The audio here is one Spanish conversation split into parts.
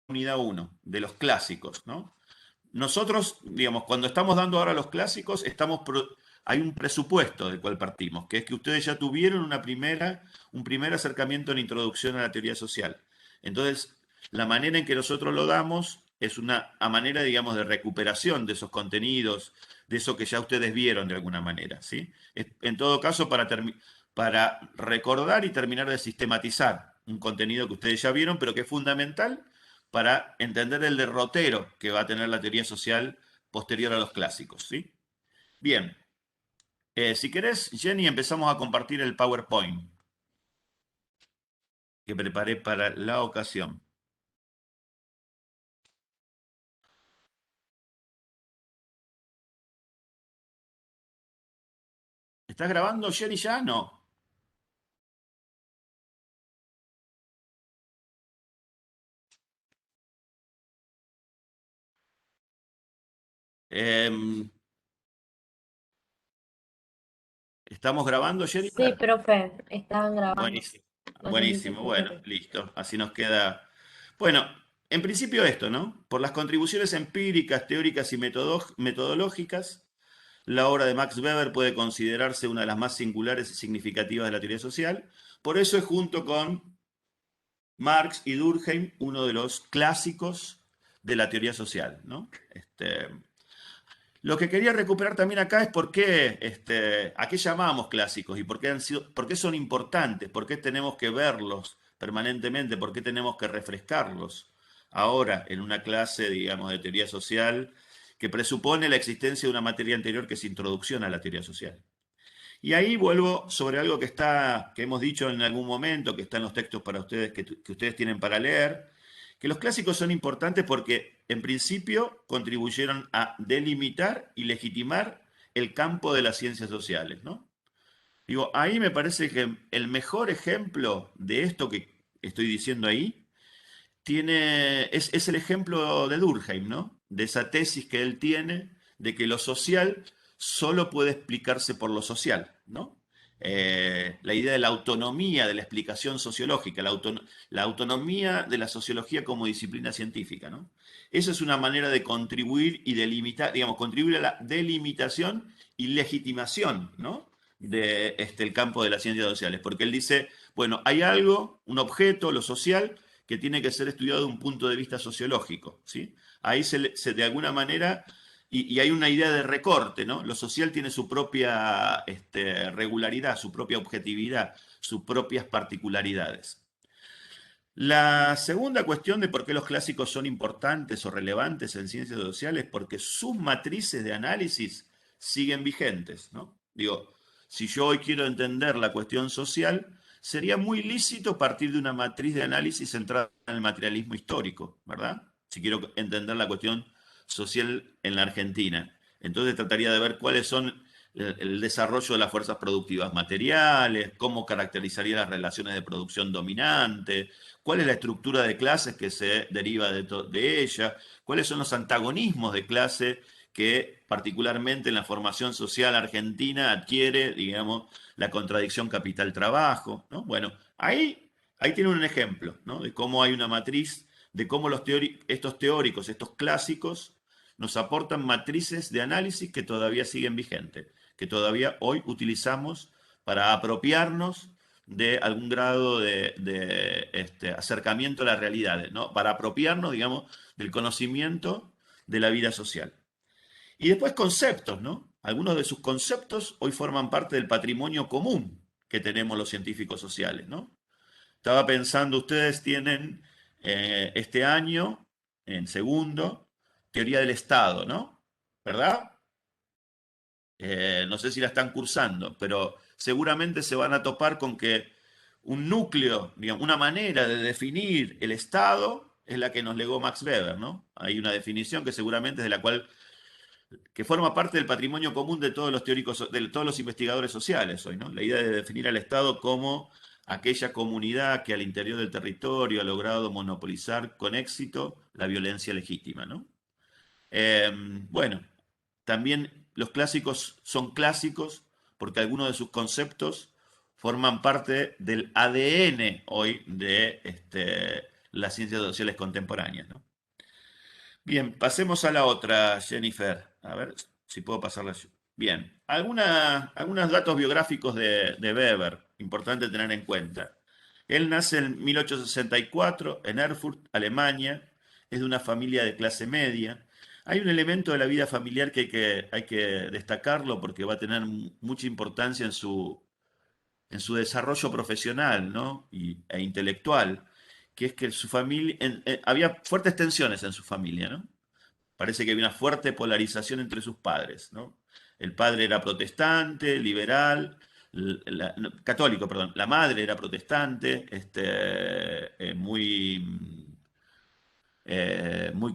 unidad 1, de los clásicos, ¿no? Nosotros, digamos, cuando estamos dando ahora los clásicos, hay un presupuesto del cual partimos, que es que ustedes ya tuvieron un primer acercamiento en introducción a la teoría social. Entonces, la manera en que nosotros lo damos es a manera, digamos, de recuperación de esos contenidos, de eso que ya ustedes vieron de alguna manera, ¿sí? En todo caso, para recordar y terminar de sistematizar un contenido que ustedes ya vieron, pero que es fundamental para entender el derrotero que va a tener la teoría social posterior a los clásicos, ¿sí? Bien, si querés, Jenny, empezamos a compartir el PowerPoint que preparé para la ocasión. ¿Estás grabando, Jenny, ya? No. Em, ¿Estamos grabando, Sí, Jennifer? profe, estaban grabando. Buenísimo, No sé si se buenísimo, bueno, escucha. listo, así nos queda. Bueno, en principio esto, ¿no? Por las contribuciones empíricas, teóricas y metodológicas, la obra de Max Weber puede considerarse una de las más singulares y significativas de la teoría social. Por eso es junto con Marx y Durkheim uno de los clásicos de la teoría social, ¿no? Lo que quería recuperar también acá es a qué llamamos clásicos y por qué son importantes, por qué tenemos que verlos permanentemente, por qué tenemos que refrescarlos ahora en una clase, digamos, de teoría social que presupone la existencia de una materia anterior que es introducción a la teoría social. Y ahí vuelvo sobre algo que hemos dicho en algún momento, que está en los textos para ustedes, que ustedes tienen para leer, que los clásicos son importantes porque en principio contribuyeron a delimitar y legitimar el campo de las ciencias sociales, ¿no? Digo, ahí me parece que el mejor ejemplo de esto que estoy diciendo ahí es el ejemplo de Durkheim, ¿no? De esa tesis que él tiene de que lo social solo puede explicarse por lo social, ¿no? La idea de la autonomía de la explicación sociológica, la autonomía de la sociología como disciplina científica, ¿no? Esa es una manera de contribuir y delimitar, digamos, contribuir a la delimitación y legitimación, ¿no? De el campo de las ciencias sociales, porque él dice, bueno, hay algo, un objeto, lo social, que tiene que ser estudiado de un punto de vista sociológico, ¿sí? Ahí de alguna manera, y hay una idea de recorte, ¿no? Lo social tiene su propia regularidad, su propia objetividad, sus propias particularidades. La segunda cuestión de por qué los clásicos son importantes o relevantes en ciencias sociales es porque sus matrices de análisis siguen vigentes, ¿no? Digo, si yo hoy quiero entender la cuestión social, sería muy lícito partir de una matriz de análisis centrada en el materialismo histórico, ¿verdad? Si quiero entender la cuestión social en la Argentina. Entonces trataría de ver cuáles son el desarrollo de las fuerzas productivas materiales, cómo caracterizaría las relaciones de producción dominante, cuál es la estructura de clases que se deriva de ella, cuáles son los antagonismos de clase que particularmente en la formación social argentina adquiere, digamos, la contradicción capital-trabajo, ¿no? Bueno, ahí tiene un ejemplo, ¿no? De cómo hay una matriz, de cómo estos teóricos, estos clásicos, nos aportan matrices de análisis que todavía siguen vigentes, que todavía hoy utilizamos para apropiarnos de algún grado de acercamiento a las realidades, ¿no? Para apropiarnos, digamos, del conocimiento de la vida social. Y después conceptos, ¿no? Algunos de sus conceptos hoy forman parte del patrimonio común que tenemos los científicos sociales, ¿no? Estaba pensando, ustedes tienen este año, en segundo, teoría del Estado, ¿no? ¿Verdad? No sé si la están cursando, pero seguramente se van a topar con que un núcleo, digamos, una manera de definir el Estado es la que nos legó Max Weber, ¿no? Hay una definición que seguramente es de la cual, que forma parte del patrimonio común de todos los teóricos, de todos los investigadores sociales hoy, ¿no? La idea de definir al Estado como aquella comunidad que al interior del territorio ha logrado monopolizar con éxito la violencia legítima, ¿no? Bueno, también los clásicos son clásicos porque algunos de sus conceptos forman parte del ADN hoy de las ciencias sociales contemporáneas, ¿no? Bien, pasemos a la otra, Jennifer. A ver si puedo pasarla yo. Bien, algunos datos biográficos de Weber, importante tener en cuenta. Él nace en 1864 en Erfurt, Alemania. Es de una familia de clase media. Hay un elemento de la vida familiar que hay que destacarlo porque va a tener mucha importancia en su desarrollo profesional, ¿no? e intelectual, que es que su familia, había fuertes tensiones en su familia, ¿no? Parece que había una fuerte polarización entre sus padres, ¿no? El padre era protestante, liberal, no, católico, perdón. La madre era protestante, muy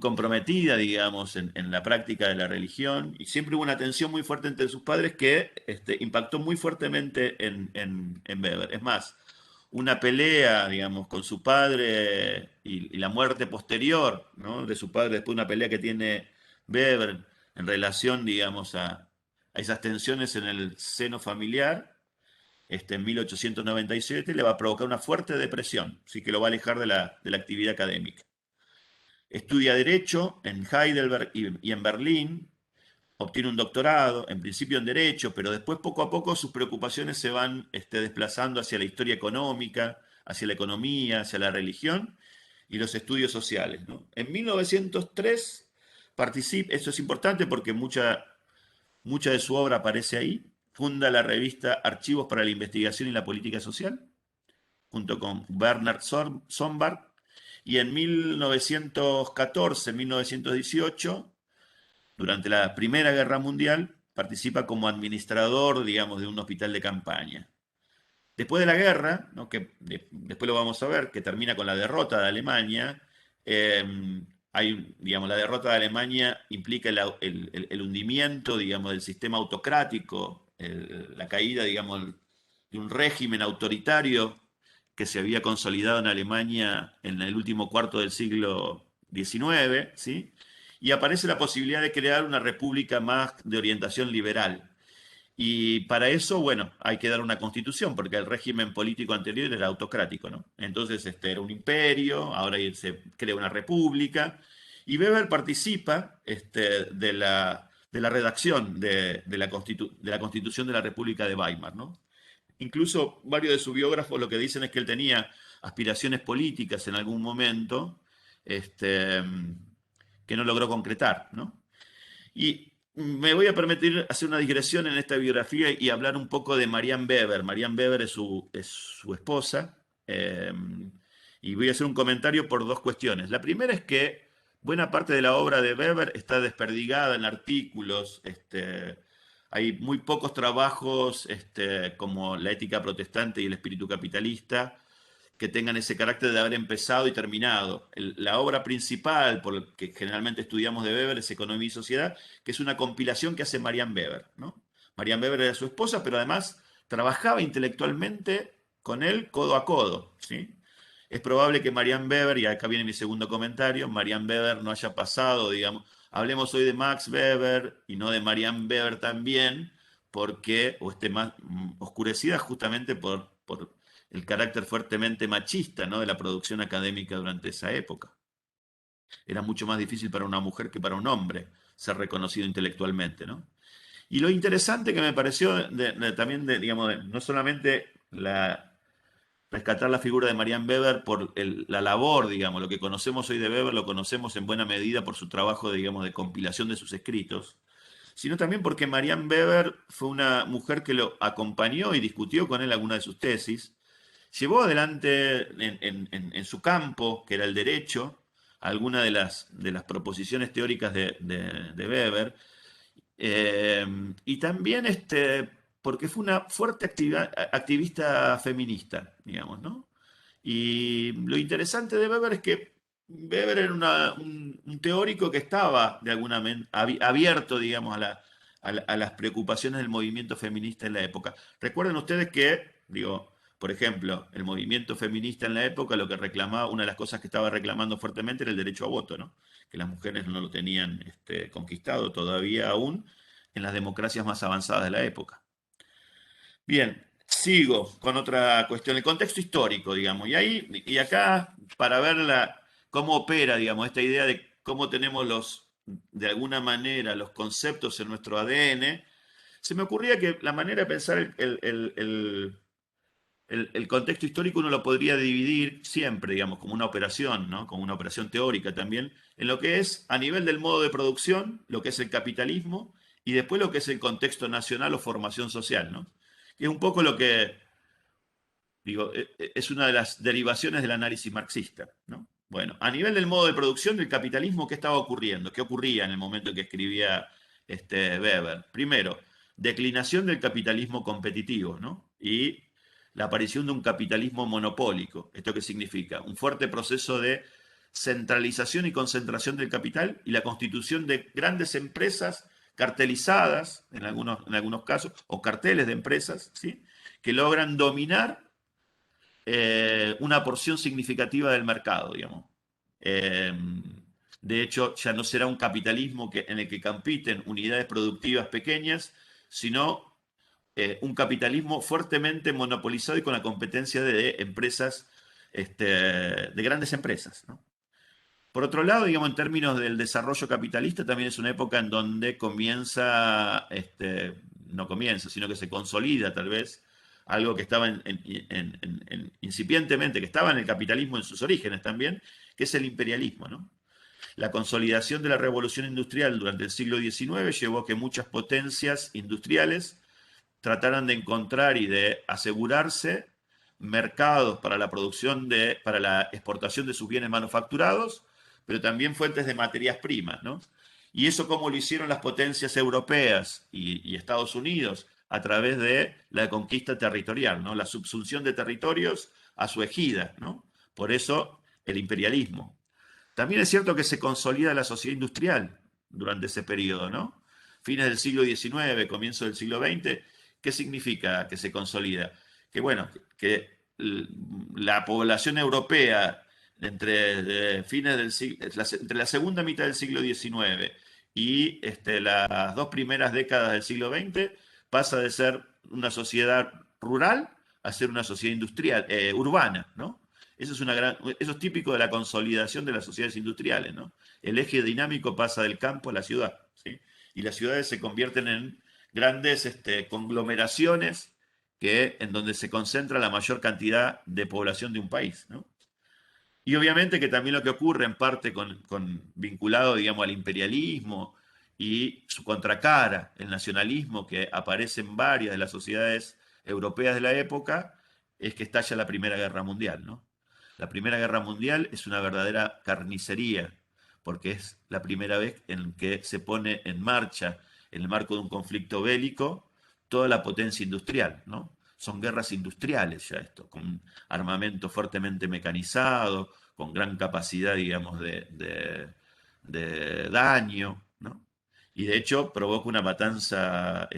comprometida, digamos, en la práctica de la religión, y siempre hubo una tensión muy fuerte entre sus padres que impactó muy fuertemente en Weber. Es más, una pelea, digamos, con su padre y la muerte posterior, ¿no? De su padre, después de una pelea que tiene Weber en relación, digamos, a esas tensiones en el seno familiar, en 1897, le va a provocar una fuerte depresión, así que lo va a alejar de la actividad académica. Estudia Derecho en Heidelberg y en Berlín, obtiene un doctorado, en principio en Derecho, pero después poco a poco sus preocupaciones se van desplazando hacia la historia económica, hacia la economía, hacia la religión y los estudios sociales, ¿no? En 1903 participa, eso es importante porque mucha de su obra aparece ahí, funda la revista Archivos para la Investigación y la Política Social, junto con Bernard Sombart, y en 1914-1918, durante la Primera Guerra Mundial, participa como administrador, digamos, de un hospital de campaña. Después de la guerra, ¿no? Después lo vamos a ver, que termina con la derrota de Alemania, digamos, la derrota de Alemania implica el hundimiento, digamos, del sistema autocrático, la caída, digamos, de un régimen autoritario que se había consolidado en Alemania en el último cuarto del siglo XIX, ¿sí? Y aparece la posibilidad de crear una república más de orientación liberal. Y para eso, bueno, hay que dar una constitución, porque el régimen político anterior era autocrático, ¿no? Entonces, era un imperio, ahora se crea una república, y Weber participa de la redacción de la Constitución de la República de Weimar, ¿no? Incluso varios de sus biógrafos lo que dicen es que él tenía aspiraciones políticas en algún momento, este, que no logró concretar, ¿no? Y me voy a permitir hacer una digresión en esta biografía y hablar un poco de Marianne Weber. Marianne Weber es su esposa, y voy a hacer un comentario por dos cuestiones. La primera es que buena parte de la obra de Weber está desperdigada en artículos. Hay muy pocos trabajos, como La ética protestante y el espíritu capitalista, que tengan ese carácter de haber empezado y terminado. La obra principal, por la que generalmente estudiamos de Weber, es Economía y Sociedad, que es una compilación que hace Marianne Weber, ¿no? Marianne Weber era su esposa, pero además trabajaba intelectualmente con él codo a codo, ¿sí? Es probable que Marianne Weber, y acá viene mi segundo comentario, Marianne Weber no haya pasado, digamos, hablemos hoy de Max Weber y no de Marianne Weber también, porque, o esté más oscurecida justamente por el carácter fuertemente machista, ¿no? De la producción académica durante esa época. Era mucho más difícil para una mujer que para un hombre ser reconocido intelectualmente, ¿no? Y lo interesante que me pareció también, digamos, no solamente rescatar la figura de Marianne Weber por la labor, digamos, lo que conocemos hoy de Weber lo conocemos en buena medida por su trabajo, digamos, de compilación de sus escritos, sino también porque Marianne Weber fue una mujer que lo acompañó y discutió con él algunas de sus tesis, llevó adelante en su campo, que era el derecho, algunas de las proposiciones teóricas de Weber, y también porque fue una fuerte activista feminista, digamos, ¿no? Y lo interesante de Weber es que Weber era un teórico que estaba de alguna manera abierto, digamos, a las preocupaciones del movimiento feminista en la época. Recuerden ustedes que, digo, por ejemplo, el movimiento feminista en la época lo que reclamaba, una de las cosas que estaba reclamando fuertemente era el derecho a voto, ¿no? Que las mujeres no lo tenían conquistado todavía aún en las democracias más avanzadas de la época. Bien, Sigo con otra cuestión, el contexto histórico, digamos, y acá para ver cómo opera, digamos, esta idea de cómo tenemos de alguna manera, los conceptos en nuestro ADN, se me ocurría que la manera de pensar el contexto histórico uno lo podría dividir siempre, digamos, como una operación, ¿no? Como una operación teórica también, en lo que es a nivel del modo de producción, lo que es el capitalismo, y después lo que es el contexto nacional o formación social, ¿no? Que es un poco lo que, digo, es una de las derivaciones del análisis marxista, ¿no? Bueno, a nivel del modo de producción del capitalismo, ¿qué estaba ocurriendo? ¿Qué ocurría en el momento en que escribía Weber? Primero, declinación del capitalismo competitivo, ¿no? Y la aparición de un capitalismo monopólico. ¿Esto qué significa? Un fuerte proceso de centralización y concentración del capital y la constitución de grandes empresas cartelizadas, en algunos casos, o carteles de empresas, ¿sí? Que logran dominar una porción significativa del mercado, digamos. Eh, de hecho, ya no será un capitalismo en el que compiten unidades productivas pequeñas, sino un capitalismo fuertemente monopolizado y con la competencia de empresas, de grandes empresas, ¿no? Por otro lado, digamos, en términos del desarrollo capitalista, también es una época en donde no comienza, sino que se consolida tal vez algo que estaba incipientemente, que estaba en el capitalismo en sus orígenes también, que es el imperialismo, ¿no? La consolidación de la revolución industrial durante el siglo XIX llevó a que muchas potencias industriales trataran de encontrar y de asegurarse mercados para la para la exportación de sus bienes manufacturados, pero también fuentes de materias primas, ¿no? Y eso como lo hicieron las potencias europeas y Estados Unidos a través de la conquista territorial, ¿no? La subsunción de territorios a su ejida, ¿no? Por eso el imperialismo. También es cierto que se consolida la sociedad industrial durante ese periodo, ¿no? Fines del siglo XIX, comienzo del siglo XX. ¿Qué significa que se consolida? Que bueno, que la población europea entre la segunda mitad del siglo XIX y las dos primeras décadas del siglo XX pasa de ser una sociedad rural a ser una sociedad industrial, urbana, ¿no? Eso es típico de la consolidación de las sociedades industriales, ¿no? El eje dinámico pasa del campo a la ciudad, ¿sí? Y las ciudades se convierten en grandes conglomeraciones en donde se concentra la mayor cantidad de población de un país, ¿no? Y obviamente que también lo que ocurre en parte vinculado, digamos, al imperialismo y su contracara, el nacionalismo que aparece en varias de las sociedades europeas de la época, es que estalla la Primera Guerra Mundial, ¿no? La Primera Guerra Mundial es una verdadera carnicería, porque es la primera vez en que se pone en marcha, en el marco de un conflicto bélico, toda la potencia industrial, ¿no? Son guerras industriales ya esto, con armamento fuertemente mecanizado, con gran capacidad, digamos, de daño, ¿no? Y de hecho provoca una matanza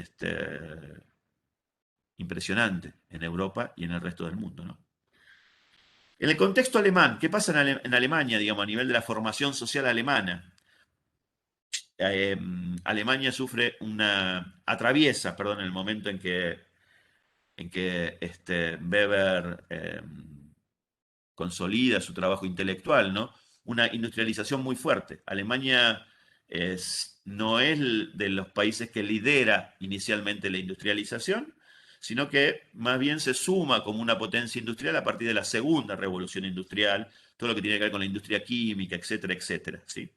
impresionante en Europa y en el resto del mundo, ¿no? En el contexto alemán, ¿qué pasa en Alemania, digamos, a nivel de la formación social alemana? Eh, Alemania atraviesa, perdón, el momento en que Weber consolida su trabajo intelectual, ¿no? Una industrialización muy fuerte. Alemania no es de los países que lidera inicialmente la industrialización, sino que más bien se suma como una potencia industrial a partir de la segunda revolución industrial, todo lo que tiene que ver con la industria química, etcétera, etcétera, ¿sí?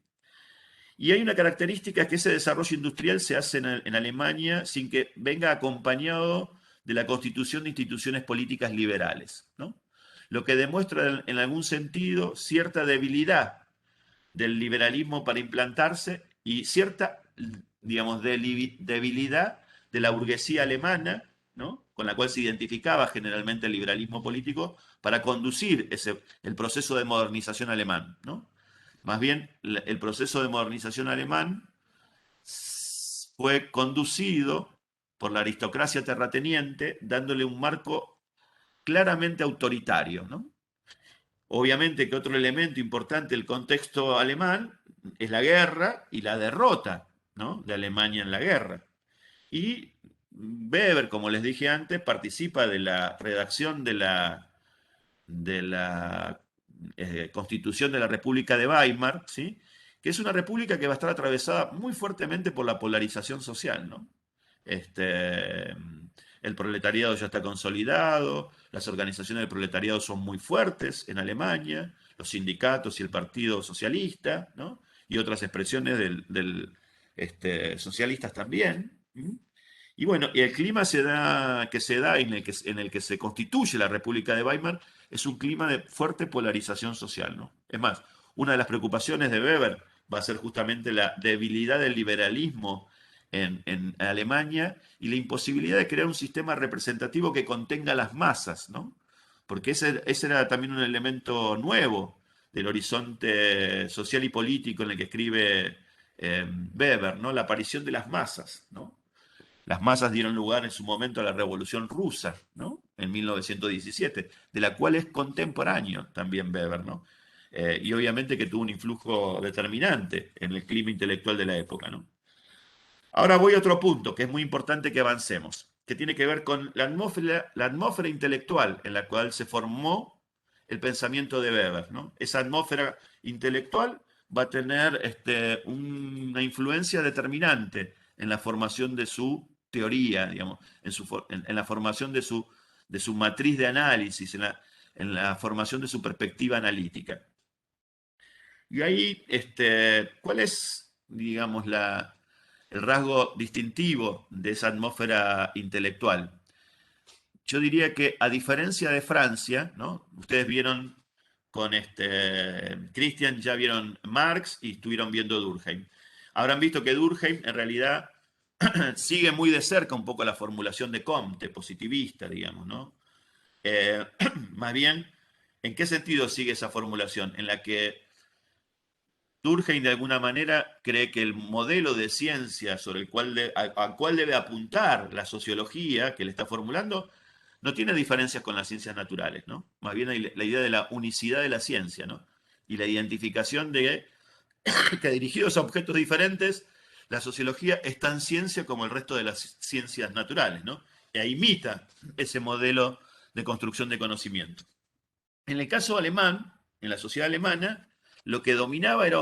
Y hay una característica que ese desarrollo industrial se hace en Alemania sin que venga acompañado de la constitución de instituciones políticas liberales, ¿no? Lo que demuestra en algún sentido cierta debilidad del liberalismo para implantarse y cierta, digamos, debilidad de la burguesía alemana, ¿no? Con la cual se identificaba generalmente el liberalismo político para conducir el proceso de modernización alemán, ¿no? Más bien, el proceso de modernización alemán fue conducido por la aristocracia terrateniente, dándole un marco claramente autoritario, ¿no? Obviamente que otro elemento importante del contexto alemán es la guerra y la derrota, ¿no?, de Alemania en la guerra. Y Weber, como les dije antes, participa de la redacción de la Constitución de la República de Weimar, ¿sí? Que es una república que va a estar atravesada muy fuertemente por la polarización social, ¿no? Este, el proletariado ya está consolidado, las organizaciones del proletariado son muy fuertes en Alemania, los sindicatos y el Partido Socialista, ¿no? Y otras expresiones socialistas también. ¿Mm? Y bueno, y el clima que se da en el que se constituye la República de Weimar es un clima de fuerte polarización social, ¿no? Es más, una de las preocupaciones de Weber va a ser justamente la debilidad del liberalismo en Alemania y la imposibilidad de crear un sistema representativo que contenga las masas, ¿no? Porque ese era también un elemento nuevo del horizonte social y político en el que escribe Weber, ¿no? La aparición de las masas, ¿no? Las masas dieron lugar en su momento a la Revolución Rusa, ¿no? En 1917, de la cual es contemporáneo también Weber, ¿no? Y obviamente que tuvo un influjo determinante en el clima intelectual de la época, ¿no? Ahora voy a otro punto que es muy importante que avancemos, que tiene que ver con la atmósfera intelectual en la cual se formó el pensamiento de Weber, ¿no? Esa atmósfera intelectual va a tener una influencia determinante en la formación de su teoría, digamos, en la formación de su matriz de análisis, en la formación de su perspectiva analítica. Y ahí, ¿cuál es, digamos, el rasgo distintivo de esa atmósfera intelectual? Yo diría que a diferencia de Francia, ¿no? Ustedes vieron con Christian, ya vieron Marx y estuvieron viendo Durkheim. Habrán visto que Durkheim en realidad sigue muy de cerca un poco la formulación de Comte, positivista, digamos, ¿no? Eh, Más bien, ¿en qué sentido sigue esa formulación? En la que Durkheim de alguna manera cree que el modelo de ciencia sobre el al cual debe apuntar la sociología que le está formulando no tiene diferencias con las ciencias naturales, ¿no? Más bien hay la idea de la unicidad de la ciencia, ¿no? Y la identificación de que dirigidos a objetos diferentes, la sociología es tan ciencia como el resto de las ciencias naturales, ¿no? E imita ese modelo de construcción de conocimiento. En el caso alemán, en la sociedad alemana, lo que dominaba era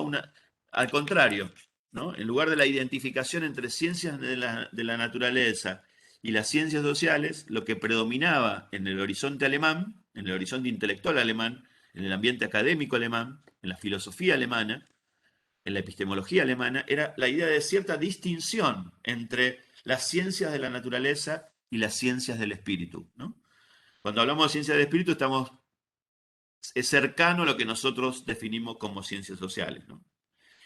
al contrario, ¿no? En lugar de la identificación entre ciencias de la naturaleza y las ciencias sociales, lo que predominaba en el horizonte alemán, en el horizonte intelectual alemán, en el ambiente académico alemán, en la filosofía alemana, en la epistemología alemana, era la idea de cierta distinción entre las ciencias de la naturaleza y las ciencias del espíritu, ¿no? Cuando hablamos de ciencias del espíritu es cercano a lo que nosotros definimos como ciencias sociales, ¿no?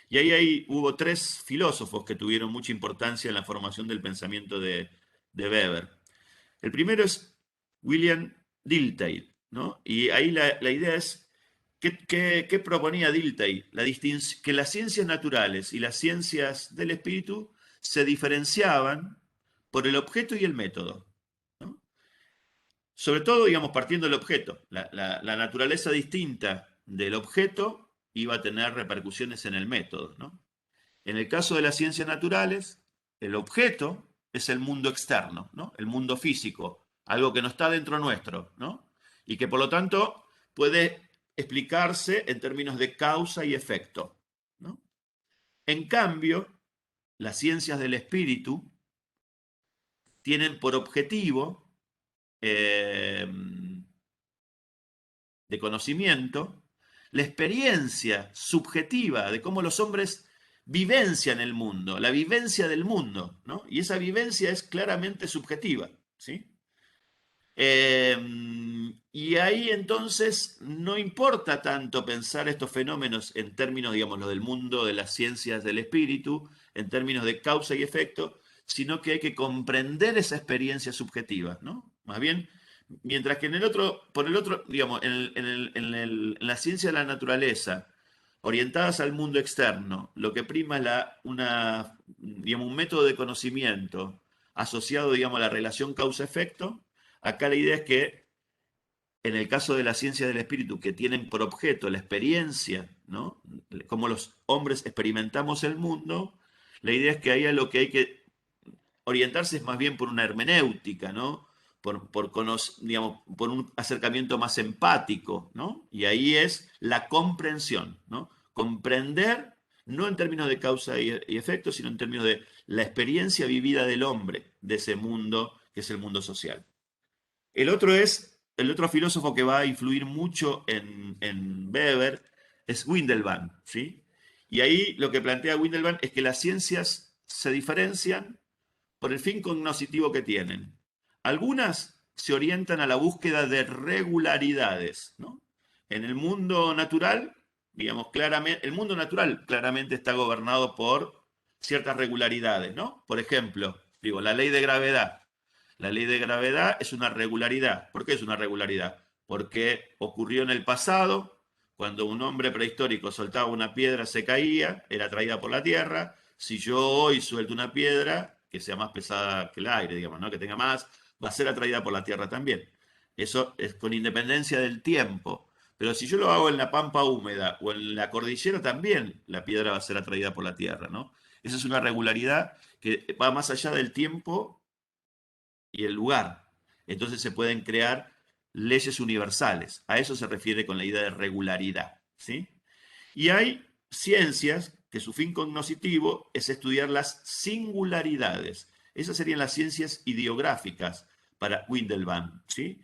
Y ahí hubo tres filósofos que tuvieron mucha importancia en la formación del pensamiento de Weber. El primero es William Dilthey, ¿no? Y ahí la idea es, ¿qué proponía Dilthey? Que las ciencias naturales y las ciencias del espíritu se diferenciaban por el objeto y el método, ¿no? Sobre todo, digamos, partiendo del objeto. La naturaleza distinta del objeto iba a tener repercusiones en el método, ¿no? En el caso de las ciencias naturales, el objeto es el mundo externo, ¿no? El mundo físico, algo que no está dentro nuestro, ¿no? Y que por lo tanto puede explicarse en términos de causa y efecto, ¿no? En cambio, las ciencias del espíritu tienen por objetivo eh, de conocimiento, la experiencia subjetiva de cómo los hombres vivencian el mundo, la vivencia del mundo, ¿no? Y esa vivencia es claramente subjetiva, ¿sí? Y ahí entonces no importa tanto pensar estos fenómenos en términos, digamos, lo del mundo de las ciencias del espíritu, en términos de causa y efecto, sino que hay que comprender esa experiencia subjetiva, ¿no? Más bien, mientras que por el otro, digamos, en la ciencia de la naturaleza, orientadas al mundo externo, lo que prima es digamos, un método de conocimiento asociado, digamos, a la relación causa-efecto. Acá la idea es que en el caso de la ciencia del espíritu, que tienen por objeto la experiencia, ¿no? Cómo los hombres experimentamos el mundo, la idea es que ahí lo que hay que orientarse es más bien por una hermenéutica, ¿no? Digamos, por un acercamiento más empático, ¿no? Y ahí es la comprensión, ¿no? Comprender, no en términos de causa y efecto, sino en términos de la experiencia vivida del hombre, de ese mundo que es el mundo social. El otro filósofo que va a influir mucho en Weber es Windelband, ¿sí? Y ahí lo que plantea Windelband es que las ciencias se diferencian por el fin cognoscitivo que tienen. Algunas se orientan a la búsqueda de regularidades, ¿no? En el mundo natural, digamos claramente, el mundo natural claramente está gobernado por ciertas regularidades, ¿no? Por ejemplo, digo, la ley de gravedad. La ley de gravedad es una regularidad. ¿Por qué es una regularidad? Porque ocurrió en el pasado, cuando un hombre prehistórico soltaba una piedra, se caía, era atraída por la Tierra. Si yo hoy suelto una piedra, que sea más pesada que el aire, digamos, ¿no? Que tenga más, va a ser atraída por la Tierra también. Eso es con independencia del tiempo. Pero si yo lo hago en la pampa húmeda o en la cordillera, también la piedra va a ser atraída por la Tierra, ¿no? Esa es una regularidad que va más allá del tiempo y el lugar. Entonces se pueden crear leyes universales. A eso se refiere con la idea de regularidad, ¿sí? Y hay ciencias que su fin cognoscitivo es estudiar las singularidades. Esas serían las ciencias ideográficas para Windelband, ¿sí?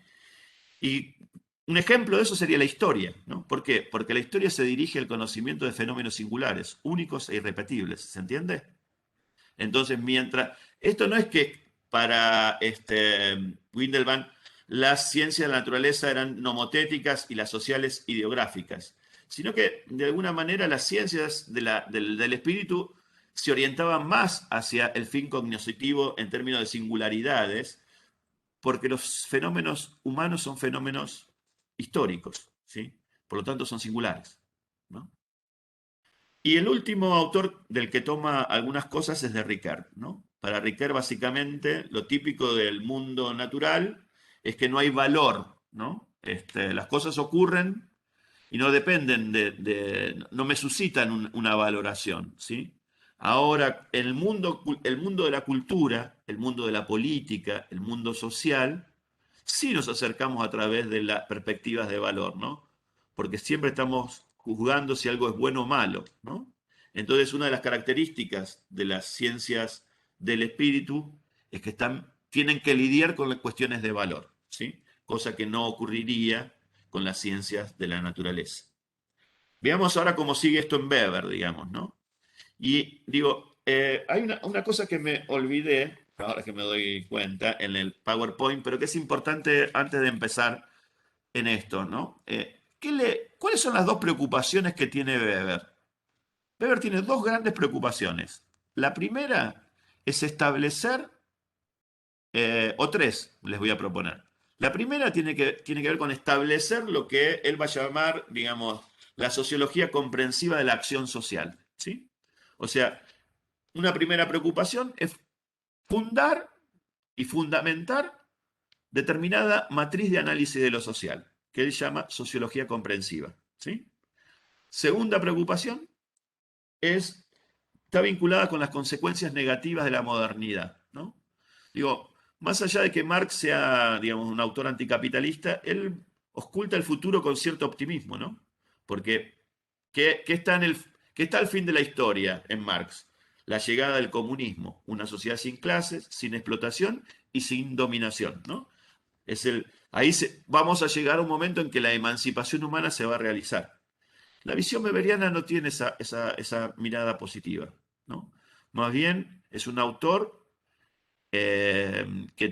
Y un ejemplo de eso sería la historia, ¿no? ¿Por qué? Porque la historia se dirige al conocimiento de fenómenos singulares, únicos e irrepetibles, ¿se entiende? Entonces, mientras... Esto no es que para Windelband las ciencias de la naturaleza eran nomotéticas y las sociales ideográficas, sino que de alguna manera las ciencias del espíritu se orientaban más hacia el fin cognoscitivo en términos de singularidades, porque los fenómenos humanos son fenómenos históricos, ¿sí? Por lo tanto son singulares, ¿no? Y el último autor del que toma algunas cosas es de Ricard, ¿no? Para Ricard, básicamente, lo típico del mundo natural es que no hay valor, ¿no? Las cosas ocurren y no dependen no me suscitan una valoración, ¿sí? Ahora, el mundo de la cultura, el mundo de la política, el mundo social, sí nos acercamos a través de las perspectivas de valor, ¿no? Porque siempre estamos juzgando si algo es bueno o malo, ¿no? Entonces, una de las características de las ciencias del espíritu es que tienen que lidiar con las cuestiones de valor, ¿sí? Cosa que no ocurriría con las ciencias de la naturaleza. Veamos ahora cómo sigue esto en Weber, digamos, ¿no? Y digo, hay una cosa que me olvidé, ahora que me doy cuenta, en el PowerPoint, pero que es importante antes de empezar en esto, ¿no? ¿Cuáles son las dos preocupaciones que tiene Weber? Weber tiene dos grandes preocupaciones. La primera es establecer, o tres les voy a proponer. La primera tiene que ver con establecer lo que él va a llamar, digamos, la sociología comprensiva de la acción social, ¿sí? O sea, una primera preocupación es fundar y fundamentar determinada matriz de análisis de lo social, que él llama sociología comprensiva, ¿sí? Segunda preocupación está vinculada con las consecuencias negativas de la modernidad, ¿no? Digo, más allá de que Marx sea, digamos, un autor anticapitalista, él oculta el futuro con cierto optimismo, ¿no? Porque, ¿qué está qué está al fin de la historia en Marx? La llegada del comunismo, una sociedad sin clases, sin explotación y sin dominación, ¿no? Vamos a llegar a un momento en que la emancipación humana se va a realizar. La visión beberiana no tiene esa mirada positiva, ¿no? Más bien es un autor que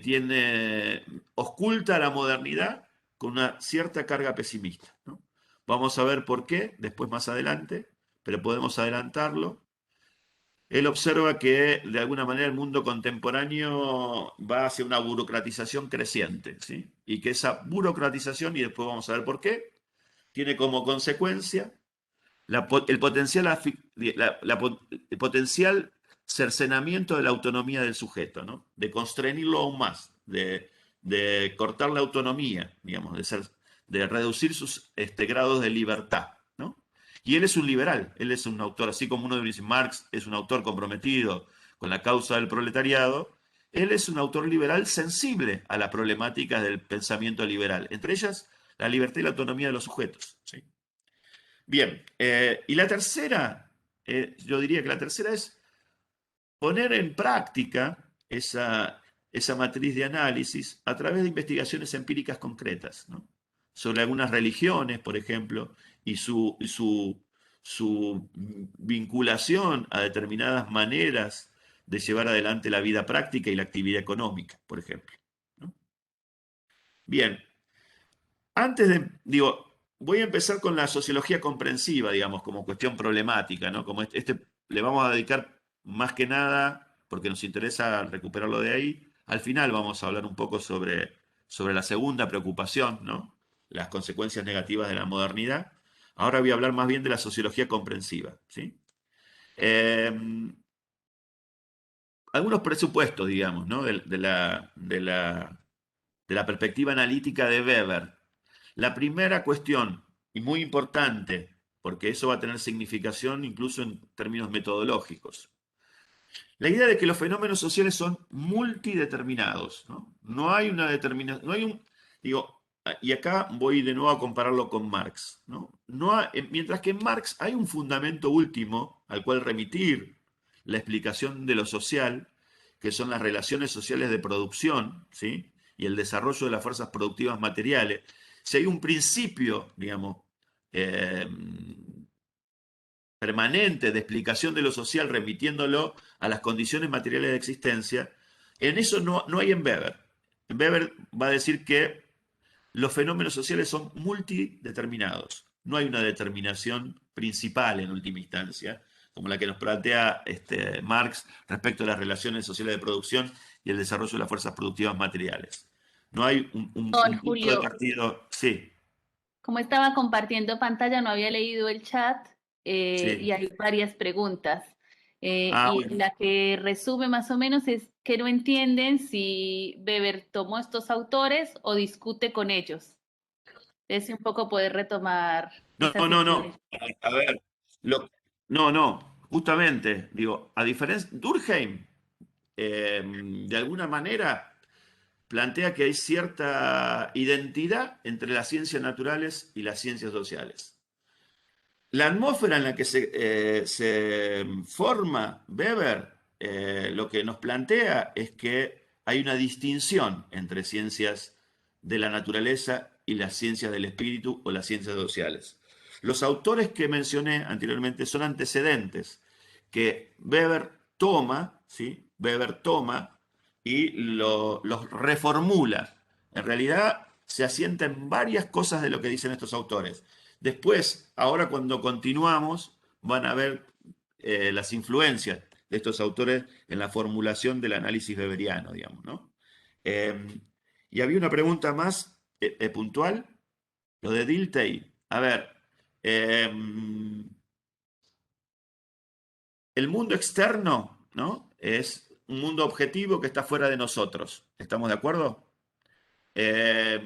oculta la modernidad con una cierta carga pesimista, ¿no? Vamos a ver por qué después más adelante, pero podemos adelantarlo. Él observa que de alguna manera el mundo contemporáneo va hacia una burocratización creciente, ¿sí? Y que esa burocratización, y después vamos a ver por qué, tiene como consecuencia el potencial, el potencial cercenamiento de la autonomía del sujeto, ¿no? De constreñirlo aún más, de cortar la autonomía, digamos, de reducir sus grados de libertad, ¿no? Y él es un liberal, él es un autor, así como uno de Marx es un autor comprometido con la causa del proletariado, él es un autor liberal sensible a las problemáticas del pensamiento liberal, entre ellas la libertad y la autonomía de los sujetos. ¿Sí? Bien, y la tercera, yo diría que la tercera es poner en práctica esa matriz de análisis a través de investigaciones empíricas concretas, ¿no? Sobre algunas religiones, por ejemplo, y su vinculación a determinadas maneras de llevar adelante la vida práctica y la actividad económica, por ejemplo, ¿no? Bien, voy a empezar con la sociología comprensiva, digamos, como cuestión problemática, ¿no? Como le vamos a dedicar más que nada, porque nos interesa recuperarlo de ahí. Al final vamos a hablar un poco sobre la segunda preocupación, ¿no? Las consecuencias negativas de la modernidad. Ahora voy a hablar más bien de la sociología comprensiva, ¿sí? Eh, Algunos presupuestos, digamos, ¿no? De la perspectiva analítica de Weber. La primera cuestión, y muy importante, porque eso va a tener significación incluso en términos metodológicos. La idea de que los fenómenos sociales son multideterminados, ¿no? No hay una determinación, no hay un, digo, y acá voy de nuevo a compararlo con Marx, ¿no? Mientras que en Marx hay un fundamento último al cual remitir la explicación de lo social, que son las relaciones sociales de producción, ¿sí? Y el desarrollo de las fuerzas productivas materiales. Si hay un principio, digamos, eh, permanente de explicación de lo social, remitiéndolo a las condiciones materiales de existencia, en eso no hay en Weber. En Weber va a decir que los fenómenos sociales son multideterminados. No hay una determinación principal en última instancia, como la que nos plantea Marx respecto a las relaciones sociales de producción y el desarrollo de las fuerzas productivas materiales. No hay Don un punto de Julio, partido. Sí, como estaba compartiendo pantalla, no había leído el chat y sí. hay varias preguntas. Ah, Y bueno. la que resume más o menos es que no entienden si Weber tomó estos autores o discute con ellos. Es un poco poder retomar No, esas no, no. ideas. A ver, no, no. Justamente, digo, a diferencia, Durkheim, de alguna manera, plantea que hay cierta identidad entre las ciencias naturales y las ciencias sociales. La atmósfera en la que se forma Weber, lo que nos plantea es que hay una distinción entre ciencias de la naturaleza y las ciencias del espíritu o las ciencias sociales. Los autores que mencioné anteriormente son antecedentes que Weber toma, ¿sí? Weber toma y los reformula. En realidad se asienta en varias cosas de lo que dicen estos autores. Después, ahora cuando continuamos, van a ver las influencias de estos autores en la formulación del análisis weberiano, digamos, ¿no? Eh, y había una pregunta más puntual, lo de Dilthey. A ver, eh, el mundo externo, ¿no? Es un mundo objetivo que está fuera de nosotros. ¿Estamos de acuerdo? Eh,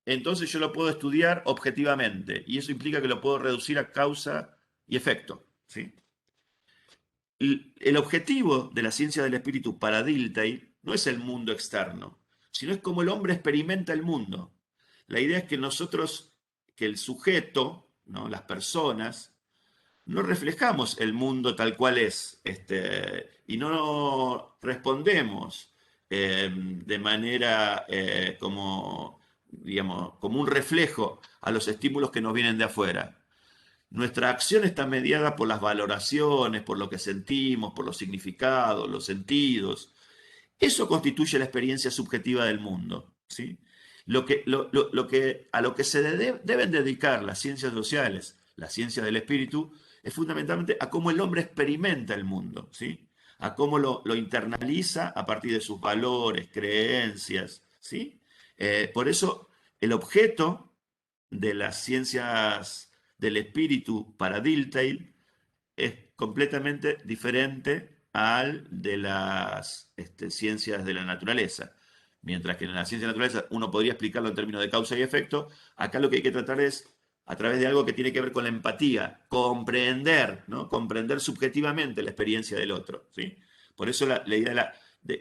entonces yo lo puedo estudiar objetivamente y eso implica que lo puedo reducir a causa y efecto, ¿sí? El objetivo de la ciencia del espíritu para Dilthey no es el mundo externo, sino es cómo el hombre experimenta el mundo. La idea es que nosotros, que el sujeto, ¿no? Las personas, no reflejamos el mundo tal cual es, y no respondemos de manera como, digamos, como un reflejo a los estímulos que nos vienen de afuera. Nuestra acción está mediada por las valoraciones, por lo que sentimos, por los significados, los sentidos. Eso constituye la experiencia subjetiva del mundo, ¿sí? A lo que deben dedicar las ciencias sociales, las ciencias del espíritu, es fundamentalmente a cómo el hombre experimenta el mundo, ¿sí? A cómo lo internaliza a partir de sus valores, creencias, ¿sí? Por eso el objeto de las ciencias del espíritu para Dilthey es completamente diferente al de las ciencias de la naturaleza. Mientras que en la ciencia de la naturaleza uno podría explicarlo en términos de causa y efecto, acá lo que hay que tratar es, a través de algo que tiene que ver con la empatía, comprender, ¿no? Comprender subjetivamente la experiencia del otro, ¿sí? Por eso la idea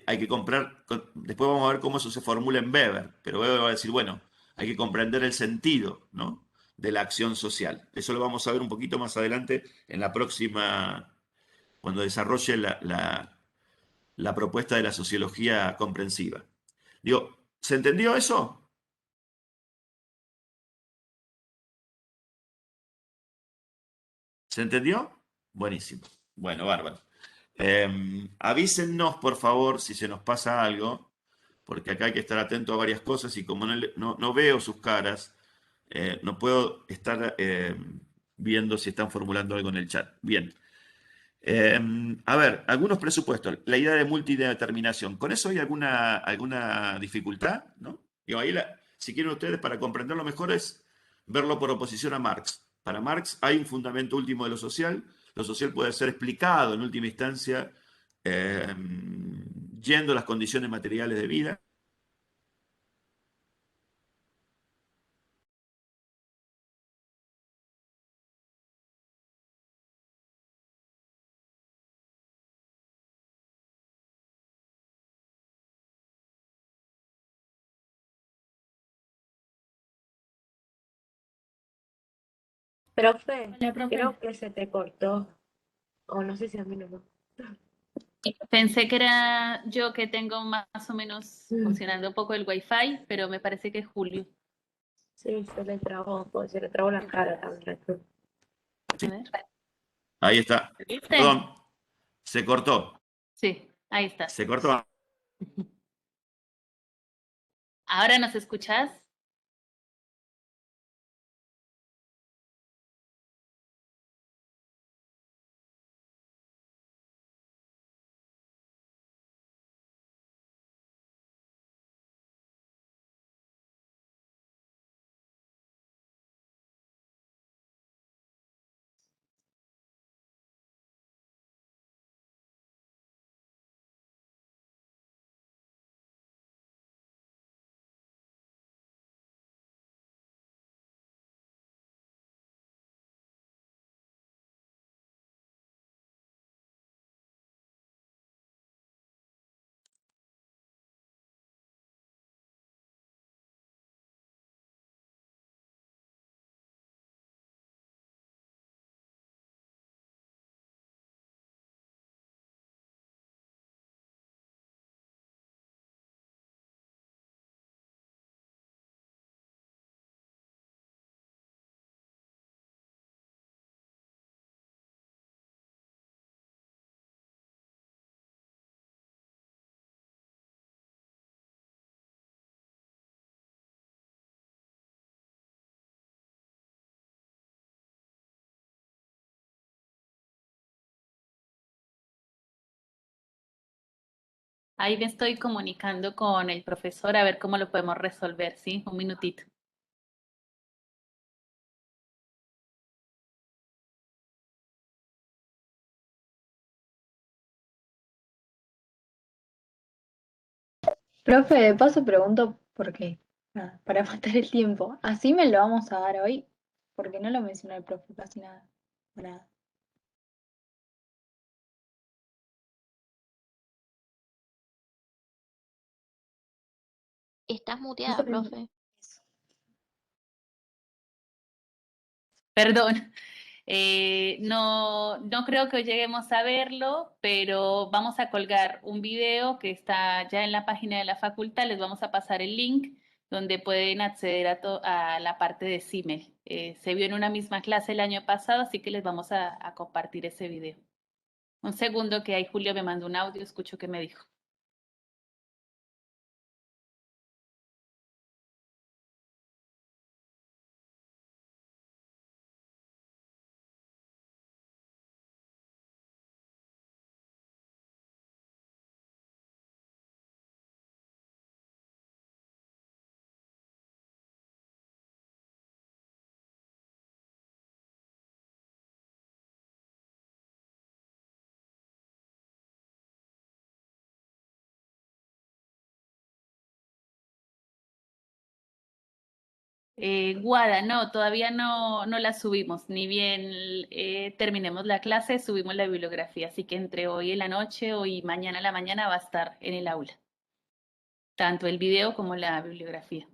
hay que comprar, después vamos a ver cómo eso se formula en Weber, pero Weber va a decir, bueno, hay que comprender el sentido, ¿no?, de la acción social. Eso lo vamos a ver un poquito más adelante en la próxima, cuando desarrolle la propuesta de la sociología comprensiva. Digo, ¿se entendió eso? ¿Se entendió? Buenísimo. Bueno, bárbaro. Avísennos, por favor, si se nos pasa algo, porque acá hay que estar atento a varias cosas y como no veo sus caras, no puedo estar viendo si están formulando algo en el chat. Bien. A ver, algunos presupuestos. La idea de multideterminación. ¿Con eso hay alguna dificultad? ¿No? Digo, ahí si quieren ustedes, para comprenderlo mejor, es verlo por oposición a Marx. Para Marx hay un fundamento último de lo social. Lo social puede ser explicado en última instancia eh, yendo a las condiciones materiales de vida. Profe, Hola, profe. creo que se te cortó, o no sé si a mí no. Pensé que era yo que tengo más o menos Mm, funcionando un poco el wifi, pero me parece que es Julio. sí, se le trabó, pues se le trabó la cara también. A ver. Ahí está. ¿Viste? Perdón, se cortó. Sí, ahí estás. Se cortó. ¿Ahora nos escuchás? Ahí me estoy comunicando con el profesor a ver cómo lo podemos resolver, ¿sí? Un minutito. Profe, de paso pregunto por qué. Nada, para matar el tiempo. Así me lo vamos a dar hoy, porque no lo mencionó el profe casi nada. Nada. Estás Eso muteada, mismo. profe. Perdón. No creo que hoy lleguemos a verlo, pero vamos a colgar un video que está ya en la página de la facultad. Les vamos a pasar el link donde pueden acceder a la parte de CIME. Se vio en una misma clase el año pasado, así que les vamos a compartir ese video. Un segundo que ahí Julio me mandó un audio, escucho que me dijo. Guada, no, todavía no la subimos, ni bien terminemos la clase, subimos la bibliografía, así que entre hoy en la noche y mañana a la mañana va a estar en el aula, tanto el video como la bibliografía.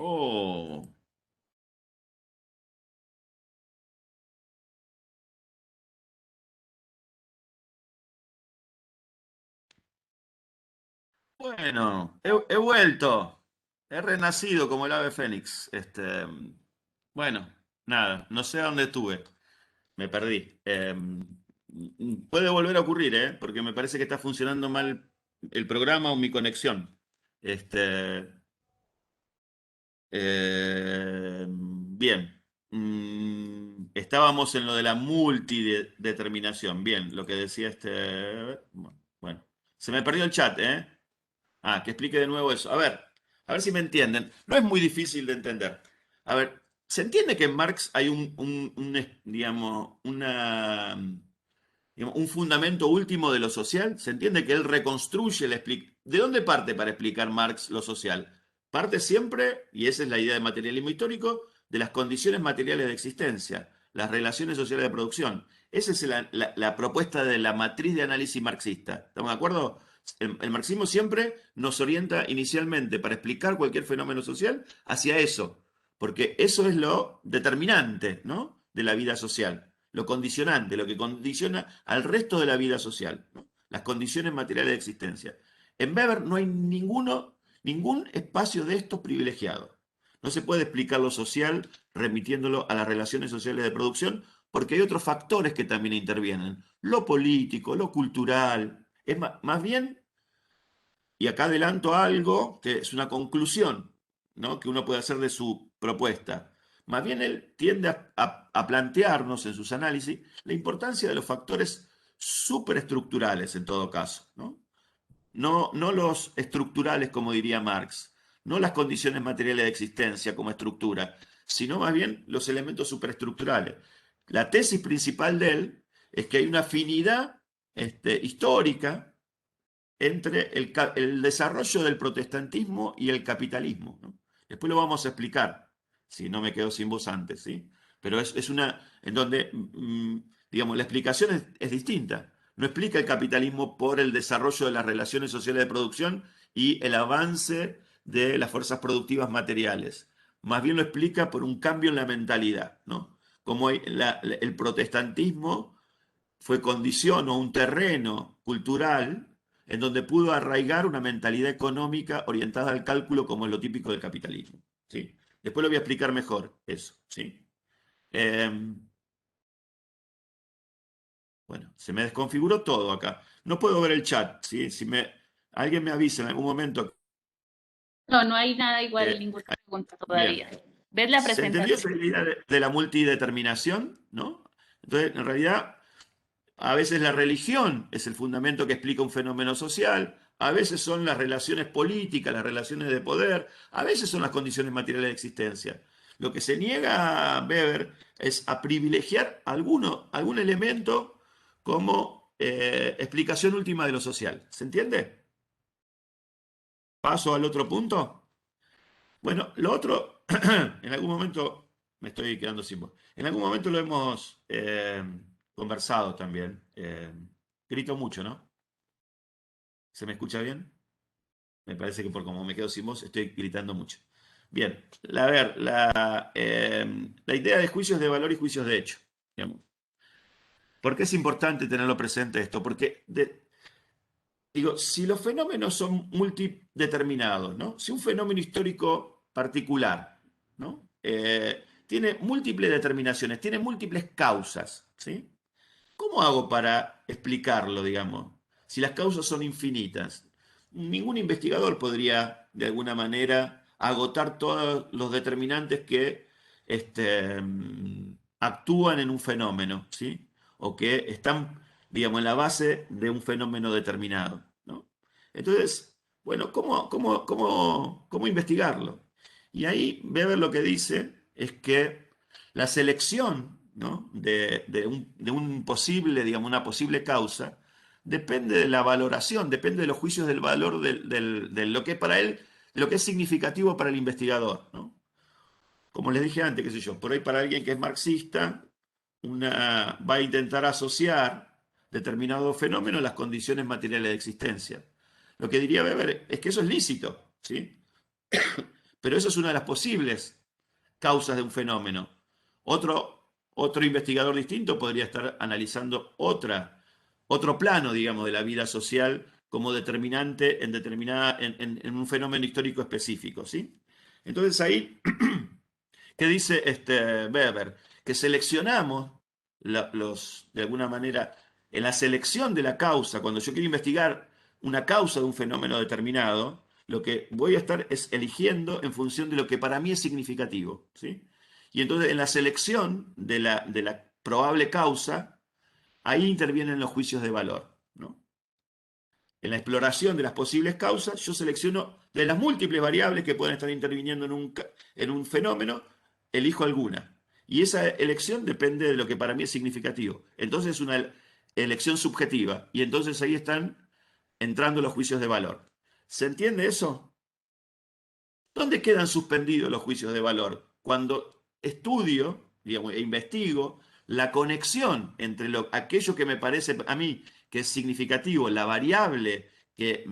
Oh, bueno, he vuelto. He renacido como el ave fénix. Bueno, nada, no sé a dónde estuve. Me perdí. Puede volver a ocurrir, ¿eh? Porque me parece que está funcionando mal el programa o mi conexión. Este, bien. Estábamos en lo de la multideterminación. Bien, lo que decía Bueno, se me perdió el chat, ¿eh? Ah, que explique de nuevo eso. A ver si me entienden. No es muy difícil de entender. A ver, ¿se entiende que en Marx hay digamos, digamos, un fundamento último de lo social? ¿Se entiende que él reconstruye ¿De dónde parte para explicar Marx lo social? Parte siempre, y esa es la idea de materialismo histórico, de las condiciones materiales de existencia, las relaciones sociales de producción. Esa es la propuesta de la matriz de análisis marxista. ¿Estamos de acuerdo? El marxismo siempre nos orienta inicialmente para explicar cualquier fenómeno social hacia eso, porque eso es lo determinante, ¿no?, de la vida social, lo condicionante, lo que condiciona al resto de la vida social, ¿no?, las condiciones materiales de existencia. En Weber no hay ningún espacio de estos privilegiado. No se puede explicar lo social remitiéndolo a las relaciones sociales de producción, porque hay otros factores que también intervienen. Lo político, lo cultural. Es más bien, y acá adelanto algo que es una conclusión, ¿no?, que uno puede hacer de su propuesta. Más bien él tiende a plantearnos en sus análisis la importancia de los factores superestructurales en todo caso, ¿no? No los estructurales, como diría Marx, no las condiciones materiales de existencia como estructura, sino más bien los elementos superestructurales. La tesis principal de él es que hay una afinidad histórica entre el desarrollo del protestantismo y el capitalismo, ¿no? Después lo vamos a explicar, si no me quedo sin voz antes, ¿sí? Pero es una en donde, digamos, la explicación es distinta. No explica el capitalismo por el desarrollo de las relaciones sociales de producción y el avance de las fuerzas productivas materiales. Más bien lo explica por un cambio en la mentalidad, ¿no? Como el protestantismo fue condición o un terreno cultural en donde pudo arraigar una mentalidad económica orientada al cálculo, como es lo típico del capitalismo, ¿sí? Después lo voy a explicar mejor eso, ¿sí? Eh, bueno, se me desconfiguró todo acá. No puedo ver el chat, ¿sí? Alguien me avisa en algún momento. No hay nada igual, eh, ninguna pregunta Bien. todavía. ¿Ves la ¿Se entendió presentación? esa idea de la multideterminación? ¿No? Entonces, en realidad, a veces la religión es el fundamento que explica un fenómeno social, a veces son las relaciones políticas, las relaciones de poder, a veces son las condiciones materiales de existencia. Lo que se niega a Weber es a privilegiar algún elemento como explicación última de lo social. ¿Se entiende? Paso al otro punto. Bueno, lo otro, en algún momento me estoy quedando sin voz. En algún momento lo hemos conversado también. Grito mucho, ¿no? ¿Se me escucha bien? Me parece que por como me quedo sin voz estoy gritando mucho. Bien, la idea de juicios de valor y juicios de hecho, digamos. ¿Por qué es importante tenerlo presente esto? Porque digo, si los fenómenos son multideterminados, ¿no? Si un fenómeno histórico particular, ¿no?, tiene múltiples determinaciones, tiene múltiples causas, ¿sí? ¿Cómo hago para explicarlo, digamos? Si las causas son infinitas. Ningún investigador podría, de alguna manera, agotar todos los determinantes que actúan en un fenómeno, ¿sí? O que están, digamos, en la base de un fenómeno determinado, ¿no? Entonces, bueno, ¿cómo investigarlo? Y ahí Weber lo que dice es que la selección, ¿no?, de un posible, digamos, una posible causa, depende de la valoración, depende de los juicios del valor de lo que es para él, lo que es significativo para el investigador, ¿no? Como les dije antes, qué sé yo, por ahí para alguien que es marxista, va a intentar asociar determinado fenómeno a las condiciones materiales de existencia. Lo que diría Weber es que eso es lícito, ¿sí? Pero eso es una de las posibles causas de un fenómeno. Otro investigador distinto podría estar analizando otro plano, digamos, de la vida social como determinante en un fenómeno histórico específico, ¿sí? Entonces ahí, ¿qué dice Weber? Que seleccionamos de alguna manera, en la selección de la causa, cuando yo quiero investigar una causa de un fenómeno determinado, lo que voy a estar es eligiendo en función de lo que para mí es significativo, ¿sí? Y entonces en la selección de la probable causa, ahí intervienen los juicios de valor, ¿no? En la exploración de las posibles causas, yo selecciono de las múltiples variables que pueden estar interviniendo en un fenómeno, elijo alguna. Y esa elección depende de lo que para mí es significativo. Entonces es una elección subjetiva. Y entonces ahí están entrando los juicios de valor. ¿Se entiende eso? ¿Dónde quedan suspendidos los juicios de valor? Cuando estudio, digamos, e investigo la conexión entre aquello que me parece a mí que es significativo, la variable que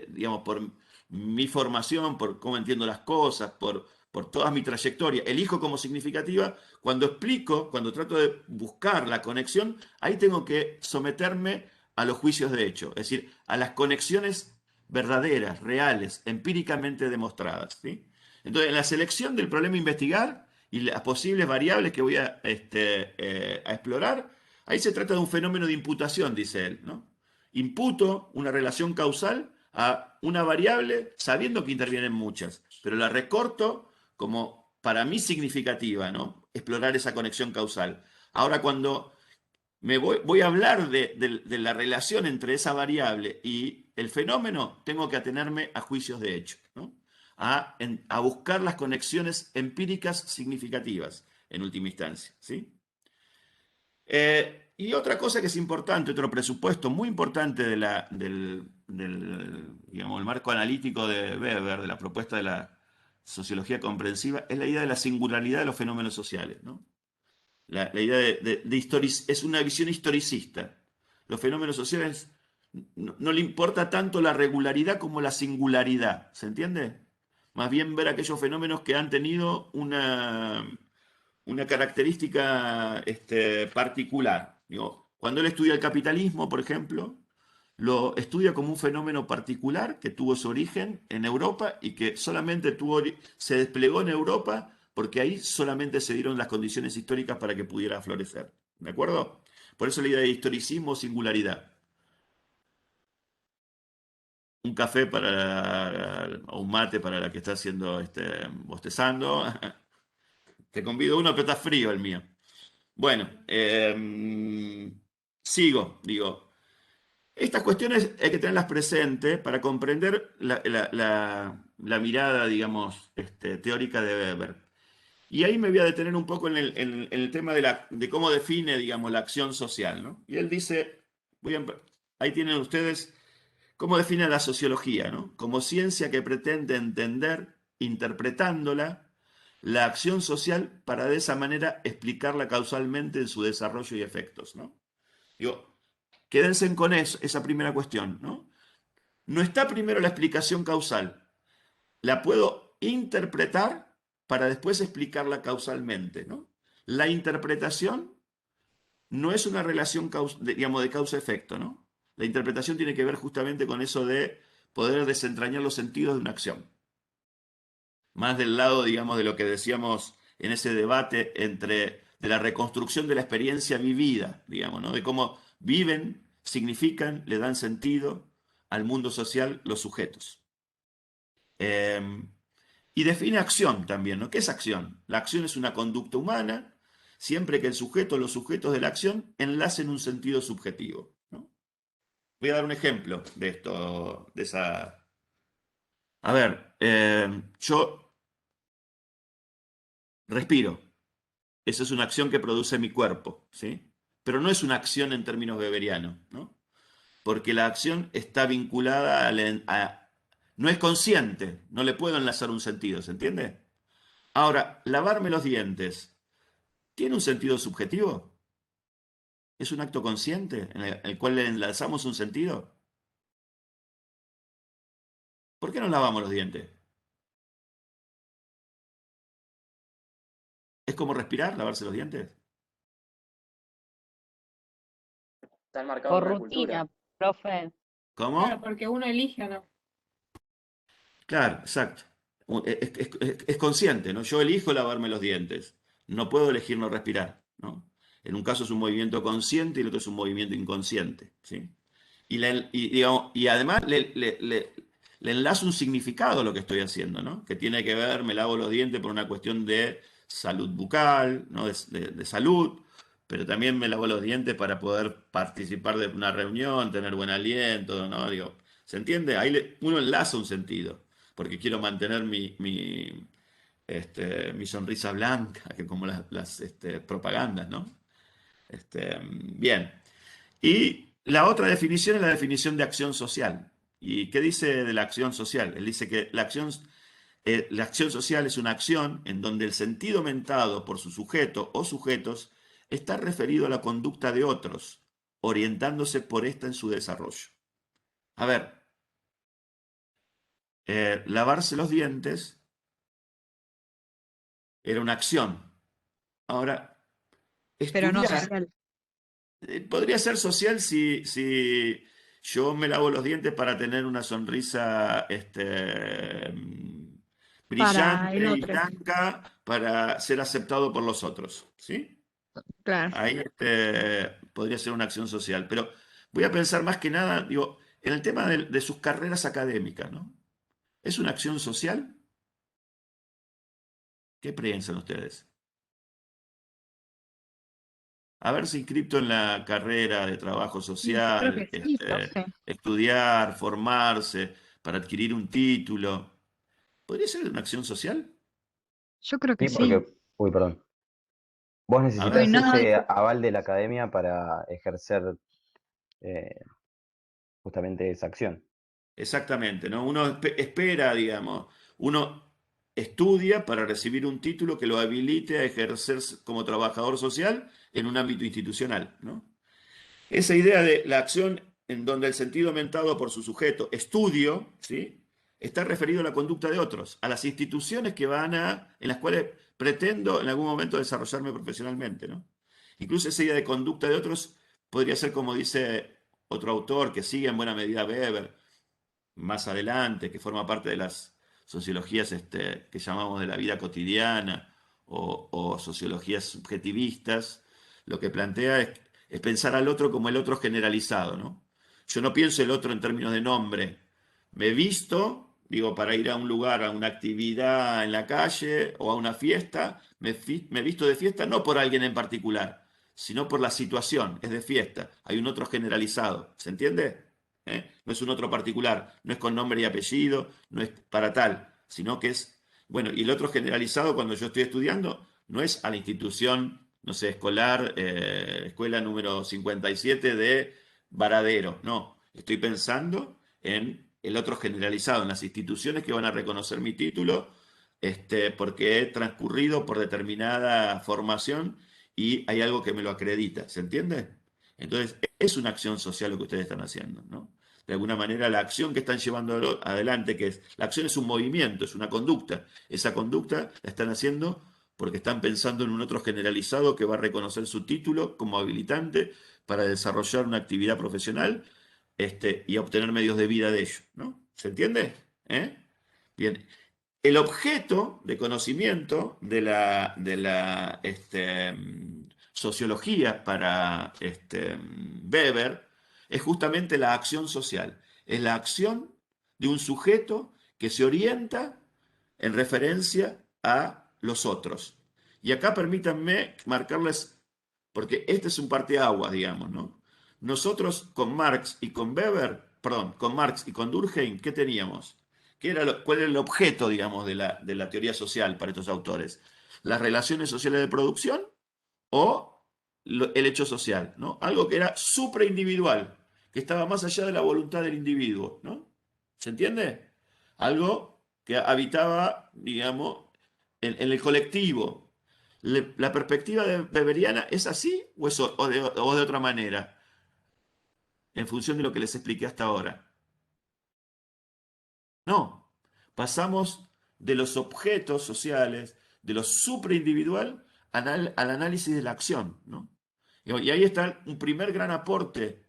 digamos, por mi formación, por cómo entiendo las cosas, por toda mi trayectoria, elijo como significativa, cuando explico, cuando trato de buscar la conexión, ahí tengo que someterme a los juicios de hecho, es decir, a las conexiones verdaderas, reales, empíricamente demostradas, ¿sí? Entonces, en la selección del problema a investigar y las posibles variables que voy a explorar, ahí se trata de un fenómeno de imputación, dice él, ¿no? Imputo una relación causal a una variable sabiendo que intervienen muchas, pero la recorto como para mí significativa, ¿no? Explorar esa conexión causal. Ahora, cuando voy a hablar de la relación entre esa variable y el fenómeno, tengo que atenerme a juicios de hecho, ¿no? A buscar las conexiones empíricas significativas, en última instancia, ¿sí? Y otra cosa que es importante, otro presupuesto muy importante digamos, el marco analítico de Weber, de la propuesta de la sociología comprensiva, es la idea de la singularidad de los fenómenos sociales, ¿no? La idea es una visión historicista. Los fenómenos sociales no le importa tanto la regularidad como la singularidad, ¿se entiende? Más bien ver aquellos fenómenos que han tenido una característica particular. Digo, cuando él estudia el capitalismo, por ejemplo, lo estudia como un fenómeno particular que tuvo su origen en Europa y que solamente se desplegó en Europa porque ahí solamente se dieron las condiciones históricas para que pudiera florecer. ¿De acuerdo? Por eso la idea de historicismo, singularidad. Un café o un mate para la que está haciendo bostezando. Te convido uno, pero está frío el mío. Bueno, sigo, digo. Estas cuestiones hay que tenerlas presentes para comprender la mirada, digamos, teórica de Weber. Y ahí me voy a detener un poco en el tema de cómo define, digamos, la acción social, ¿no? Y él dice, ahí tienen ustedes cómo define la sociología, ¿no? Como ciencia que pretende entender, interpretándola, la acción social para de esa manera explicarla causalmente en su desarrollo y efectos, ¿no? Digo, quédense con esa primera cuestión, ¿no? No está primero la explicación causal. La puedo interpretar para después explicarla causalmente, ¿no? La interpretación no es una relación, digamos, de causa-efecto, ¿no? La interpretación tiene que ver justamente con eso de poder desentrañar los sentidos de una acción. Más del lado, digamos, de lo que decíamos en ese debate de la reconstrucción de la experiencia vivida, digamos, ¿no? De cómo viven, significan, le dan sentido al mundo social los sujetos. Y define acción también, ¿no? ¿Qué es acción? La acción es una conducta humana, siempre que el sujeto o los sujetos de la acción enlacen un sentido subjetivo, ¿no? Voy a dar un ejemplo de esto, de esa... A ver, yo respiro. Esa es una acción que produce mi cuerpo, ¿sí? Pero no es una acción en términos weberianos, ¿no? Porque la acción está vinculada no es consciente, no le puedo enlazar un sentido, ¿se entiende? Ahora, lavarme los dientes, ¿tiene un sentido subjetivo? ¿Es un acto consciente en el cual le enlazamos un sentido? ¿Por qué no lavamos los dientes? ¿Es como respirar, lavarse los dientes? Está enmarcado en Por una rutina, cultura. profe. Claro, ¿Cómo? porque uno elige o no. Claro, exacto. Es consciente, ¿no? Yo elijo lavarme los dientes. No puedo elegir no respirar, ¿no? En un caso es un movimiento consciente y en otro es un movimiento inconsciente, ¿sí? Digamos, y además le enlazo un significado a lo que estoy haciendo, ¿no? Que tiene que ver, me lavo los dientes por una cuestión de salud bucal, ¿no? De salud, pero también me lavo los dientes para poder participar de una reunión, tener buen aliento, ¿no? Digo, ¿se entiende? Ahí uno enlaza un sentido, porque quiero mantener mi sonrisa blanca, que como las propagandas, ¿no? Bien. Y la otra definición es la definición de acción social. ¿Y qué dice de la acción social? Él dice que la acción social es una acción en donde el sentido mentado por su sujeto o sujetos está referido a la conducta de otros, orientándose por esta en su desarrollo. A ver, lavarse los dientes era una acción. Ahora, Pero no estudiar social. podría ser social si yo me lavo los dientes para tener una sonrisa Para el brillante y otro, blanca para ser aceptado por los otros, ¿sí? claro. Ahí podría ser una acción social. Pero voy a pensar más que nada, digo, en el tema de sus carreras académicas, ¿no? ¿Es una acción social? ¿Qué piensan ustedes? Haberse inscrito en la carrera de trabajo Y yo creo social, que sí, profe. estudiar, formarse para adquirir un título, ¿podría ser una acción social? Yo creo que Sí, sí. porque, uy, perdón. Vos A Hoy ver, necesitas no, ese aval de la academia para ejercer eh, justamente esa acción. exactamente, ¿no? Uno espera, digamos, uno estudia para recibir un título que lo habilite a ejercer como trabajador social en un ámbito institucional, ¿no? Esa idea de la acción en donde el sentido aumentado por su sujeto, estudio, ¿sí? Está referido a la conducta de otros, a las instituciones en las cuales pretendo en algún momento desarrollarme profesionalmente, ¿no? Incluso esa idea de conducta de otros podría ser como dice otro autor que sigue en buena medida a Weber, más adelante, que forma parte de las sociologías que llamamos de la vida cotidiana o sociologías subjetivistas, lo que plantea es pensar al otro como el otro generalizado, ¿no? Yo no pienso el otro en términos de nombre. Me visto, digo, para ir a un lugar, a una actividad en la calle o a una fiesta, me visto de fiesta no por alguien en particular, sino por la situación, es de fiesta. Hay un otro generalizado, ¿se entiende? No es un otro particular, no es con nombre y apellido, no es para tal, sino que es, bueno, y el otro generalizado cuando yo estoy estudiando no es a la institución, no sé, escolar, escuela número 57 de Varadero, no, estoy pensando en el otro generalizado, en las instituciones que van a reconocer mi título, porque he transcurrido por determinada formación y hay algo que me lo acredita, ¿se entiende? Entonces, es una acción social lo que ustedes están haciendo, ¿no? De alguna manera, la acción que están llevando adelante, la acción es un movimiento, es una conducta. Esa conducta la están haciendo porque están pensando en un otro generalizado que va a reconocer su título como habilitante para desarrollar una actividad profesional, y obtener medios de vida de ello, ¿no? ¿Se entiende? ¿Eh? Bien. El objeto de conocimiento de la sociología para Weber es justamente la acción social. Es la acción de un sujeto que se orienta en referencia a los otros. Y acá permítanme marcarles, porque este es un parteaguas, digamos, ¿no? Nosotros con Marx y con Weber, perdón, con Marx y con Durkheim, ¿qué teníamos? ¿Cuál era el objeto, digamos, de la teoría social para estos autores? las relaciones sociales de producción o el hecho social, ¿no? Algo que era supraindividual, que estaba más allá de la voluntad del individuo, ¿no? ¿Se entiende? Algo que habitaba, digamos, en el colectivo. ¿La perspectiva weberiana es así o de otra manera? En función de lo que les expliqué hasta ahora. No, pasamos de los objetos sociales, de lo supraindividual, al análisis de la acción, ¿no? Y ahí está un primer gran aporte.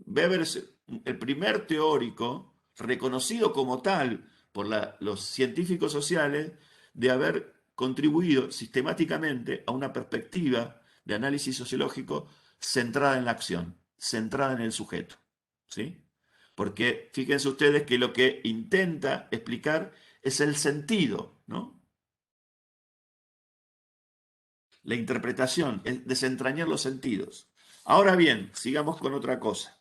Weber es el primer teórico reconocido como tal por los científicos sociales de haber contribuido sistemáticamente a una perspectiva de análisis sociológico centrada en la acción, centrada en el sujeto, ¿sí? Porque fíjense ustedes que lo que intenta explicar es el sentido, ¿no? La interpretación, es desentrañar los sentidos. Ahora bien, sigamos con otra cosa.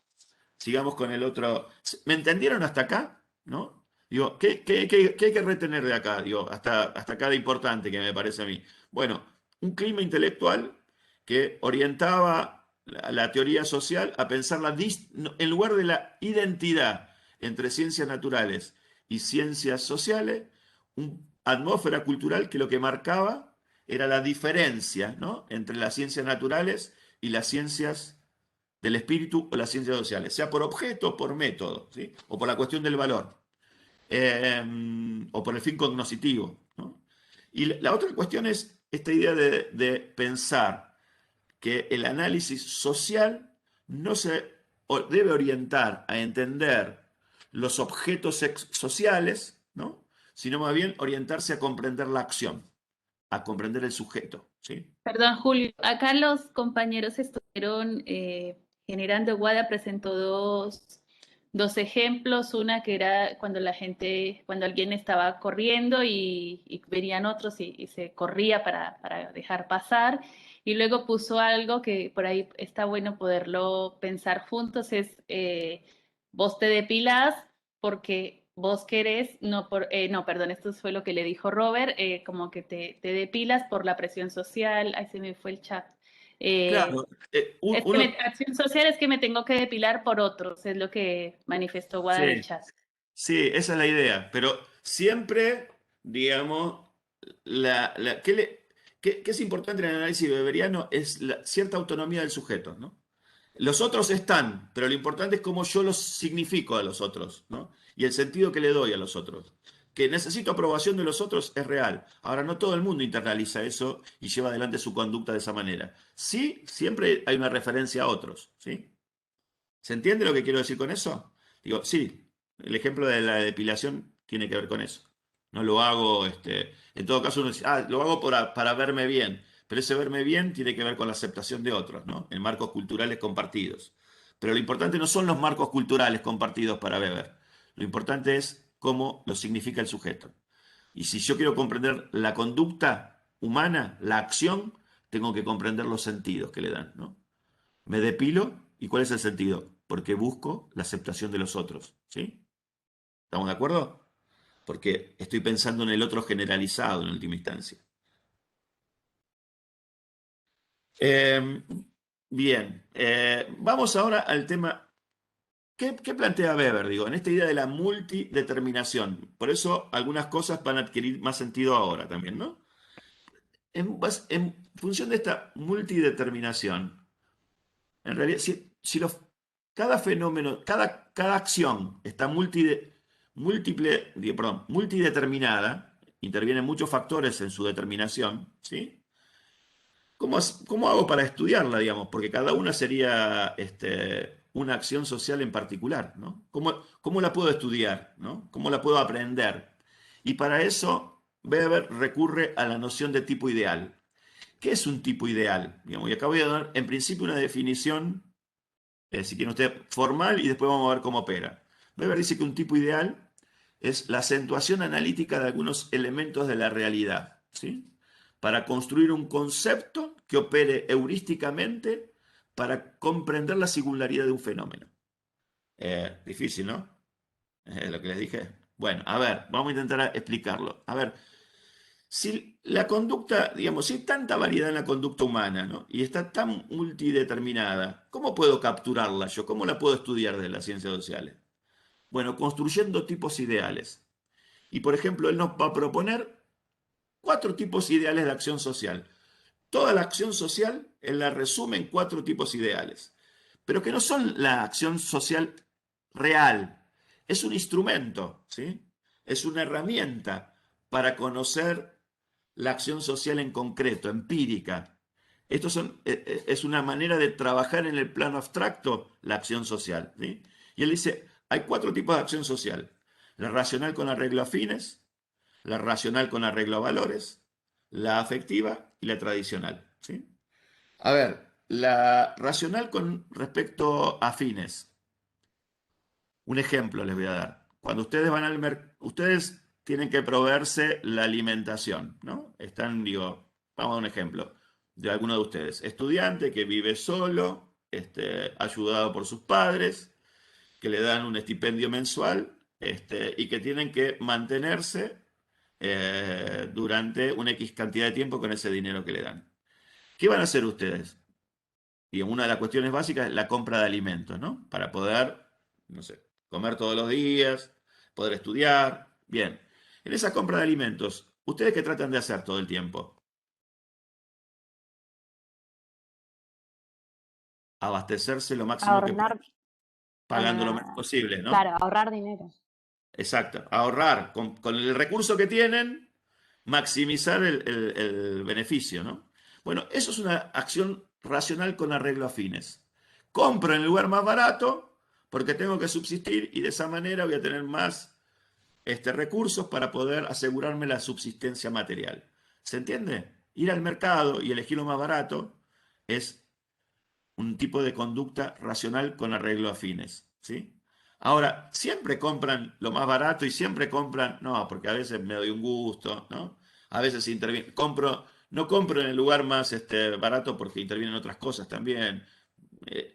Sigamos con el otro. ¿Me entendieron hasta acá? ¿No? Digo, ¿qué hay que retener de acá? Digo, hasta acá de importante que me parece a mí. Bueno, un clima intelectual que orientaba la teoría social a pensar en lugar de la identidad entre ciencias naturales y ciencias sociales, una atmósfera cultural que lo que marcaba era la diferencia, ¿no?, entre las ciencias naturales y las ciencias del espíritu o las ciencias sociales, sea por objeto o por método, ¿sí?, o por la cuestión del valor, o por el fin cognoscitivo, ¿no? Y la otra cuestión es esta idea de pensar que el análisis social no se debe orientar a entender los objetos sociales, ¿no?, sino más bien orientarse a comprender la acción, a comprender el sujeto, ¿sí? Perdón, Julio, acá los compañeros estuvieron generando. Guada presentó dos ejemplos, una que era cuando alguien estaba corriendo y venían otros y se corría para dejar pasar, y luego puso algo que por ahí está bueno poderlo pensar juntos, es vos te depilás porque vos querés, no, perdón, esto fue lo que le dijo Robert, como que te depilas por la presión social. Ay, se me fue el chat. Claro, Acción social es que me tengo que depilar por otros, es lo que manifestó Guada en el sí, chat. sí, esa es la idea, pero siempre, digamos, ¿qué es importante en el análisis weberiano? Es cierta autonomía del sujeto, ¿no? Los otros están, pero lo importante es cómo yo los significo a los otros, ¿no? Y el sentido que le doy a los otros. Que necesito aprobación de los otros es real. Ahora, no todo el mundo internaliza eso y lleva adelante su conducta de esa manera. Sí, siempre hay una referencia a otros, ¿sí? ¿Se entiende lo que quiero decir con eso? Digo, sí, el ejemplo de la depilación tiene que ver con eso. No lo hago, en todo caso uno dice, lo hago para verme bien, pero ese verme bien tiene que ver con la aceptación de otros, ¿no?, en marcos culturales compartidos. Pero lo importante no son los marcos culturales compartidos para Weber. Lo importante es cómo lo significa el sujeto. Y si yo quiero comprender la conducta humana, la acción, tengo que comprender los sentidos que le dan, ¿no? Me depilo, ¿y cuál es el sentido? Porque busco la aceptación de los otros, ¿sí? ¿Estamos de acuerdo? Porque estoy pensando en el otro generalizado en última instancia. Eh, Bien, vamos ahora al tema. ¿Qué plantea Weber? Digo, en esta idea de la multideterminación. Por eso algunas cosas van a adquirir más sentido ahora también, ¿no? En función de esta multideterminación, en realidad, cada fenómeno, cada acción está multideterminada, intervienen muchos factores en su determinación, ¿sí? ¿Cómo hago para estudiarla, digamos? Porque cada una sería una acción social en particular, ¿no? ¿Cómo la puedo estudiar, ¿no? ¿Cómo la puedo aprender? Y para eso, Weber recurre a la noción de tipo ideal. ¿Qué es un tipo ideal? Digamos, y acá voy a dar en principio una definición, si quieren usted, formal, y después vamos a ver cómo opera. Weber dice que un tipo ideal es la acentuación analítica de algunos elementos de la realidad, ¿sí?, para construir un concepto que opere heurísticamente para comprender la singularidad de un fenómeno. Difícil, ¿no? Lo que les dije. Bueno, a ver, vamos a intentar explicarlo. A ver, Si la conducta, digamos, si hay tanta variedad en la conducta humana, ¿no? Y está tan multideterminada, ¿cómo puedo capturarla yo? ¿Cómo la puedo estudiar de las ciencias sociales? Bueno, construyendo tipos ideales. Y por ejemplo, él nos va a proponer 4 tipos ideales de acción social. Toda la acción social, él la resume en 4 tipos ideales, pero que no son la acción social real. Es un instrumento, ¿sí? Es una herramienta para conocer la acción social en concreto, empírica. Es una manera de trabajar en el plano abstracto la acción social, ¿sí? Y él dice, hay 4 tipos de acción social. La racional con arreglo a fines, la racional con arreglo a valores, la afectiva y la tradicional, ¿sí? A ver, la racional con respecto a fines. Un ejemplo les voy a dar. Cuando ustedes van al mercado, ustedes tienen que proveerse la alimentación, ¿no? Están, digo, vamos a un ejemplo de alguno de ustedes. Estudiante que vive solo, ayudado por sus padres, que le dan un estipendio mensual, y que tienen que mantenerse durante una X cantidad de tiempo con ese dinero que le dan. ¿Qué van a hacer ustedes? Y una de las cuestiones básicas es la compra de alimentos, ¿no? Para poder, no sé, comer todos los días, poder estudiar. Bien, en esa compra de alimentos, ¿ustedes qué tratan de hacer todo el tiempo? Abastecerse lo máximo que Ahorrar, puedan, pagando lo menos posible, claro, ¿no? ahorrar dinero. Exacto, ahorrar con el recurso que tienen, maximizar el beneficio, ¿no? Bueno, eso es una acción racional con arreglo a fines. Compro en el lugar más barato porque tengo que subsistir y de esa manera voy a tener más recursos para poder asegurarme la subsistencia material. ¿Se entiende? Ir al mercado y elegir lo más barato es un tipo de conducta racional con arreglo a fines, ¿sí? Ahora, siempre compran lo más barato y siempre compran, no, porque a veces me doy un gusto, ¿no? A veces interviene, no compro en el lugar más barato porque intervienen otras cosas también,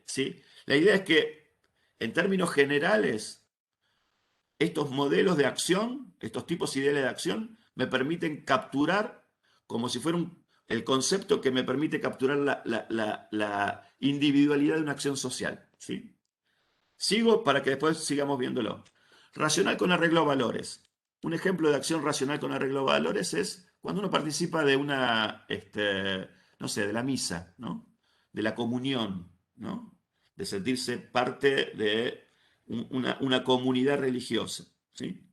¿sí? La idea es que, en términos generales, estos modelos de acción, estos tipos ideales de acción, me permiten capturar como si fuera el concepto que me permite capturar la individualidad de una acción social, ¿sí? Sigo para que después sigamos viéndolo. Racional con arreglo a valores. Un ejemplo de acción racional con arreglo a valores es cuando uno participa de una, no sé, de la misa, ¿no? De la comunión, ¿no? De sentirse parte de una comunidad religiosa, ¿sí?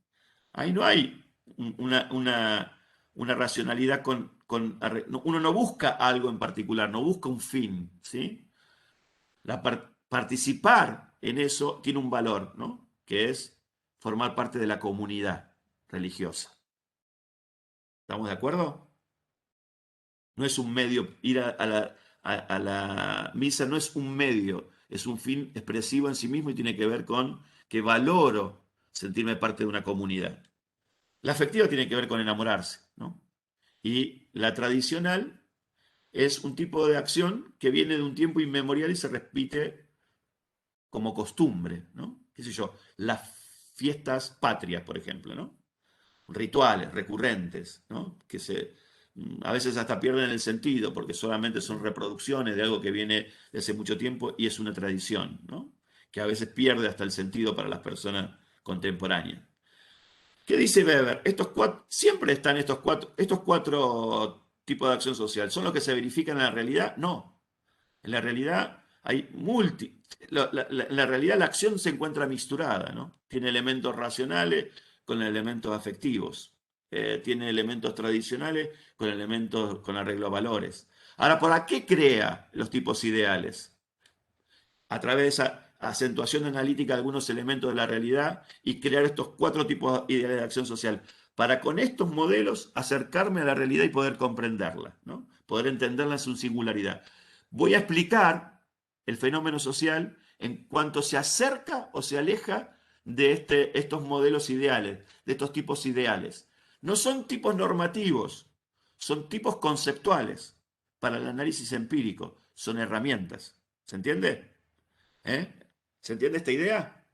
Ahí no hay una racionalidad uno no busca algo en particular, no busca un fin, ¿sí? Participar en eso tiene un valor, ¿no? Que es formar parte de la comunidad religiosa. ¿Estamos de acuerdo? No es un medio, ir a la misa no es un medio, es un fin expresivo en sí mismo y tiene que ver con que valoro sentirme parte de una comunidad. La afectiva tiene que ver con enamorarse, ¿no? Y la tradicional es un tipo de acción que viene de un tiempo inmemorial y se repite como costumbre, ¿no? ¿Qué sé yo? Las fiestas patrias, por ejemplo, ¿no? Rituales recurrentes, ¿no? A veces hasta pierden el sentido porque solamente son reproducciones de algo que viene de hace mucho tiempo y es una tradición, ¿no? Que a veces pierde hasta el sentido para las personas contemporáneas. ¿Qué dice Weber? Siempre están estos cuatro tipos de acción social. ¿Son los que se verifican en la realidad? No. En la realidad hay en la realidad la acción se encuentra mixturada, ¿no? Tiene elementos racionales con elementos afectivos. Tiene elementos tradicionales con elementos con arreglo a valores. Ahora, ¿para qué crea los tipos ideales? A través de esa acentuación analítica de algunos elementos de la realidad y crear estos 4 tipos ideales de acción social, para con estos modelos acercarme a la realidad y poder comprenderla, ¿no? Poder entenderla en su singularidad. Voy a explicar el fenómeno social en cuanto se acerca o se aleja de estos modelos ideales, de estos tipos ideales. No son tipos normativos, son tipos conceptuales para el análisis empírico, son herramientas. ¿Se entiende? ¿Eh? ¿Se entiende esta idea?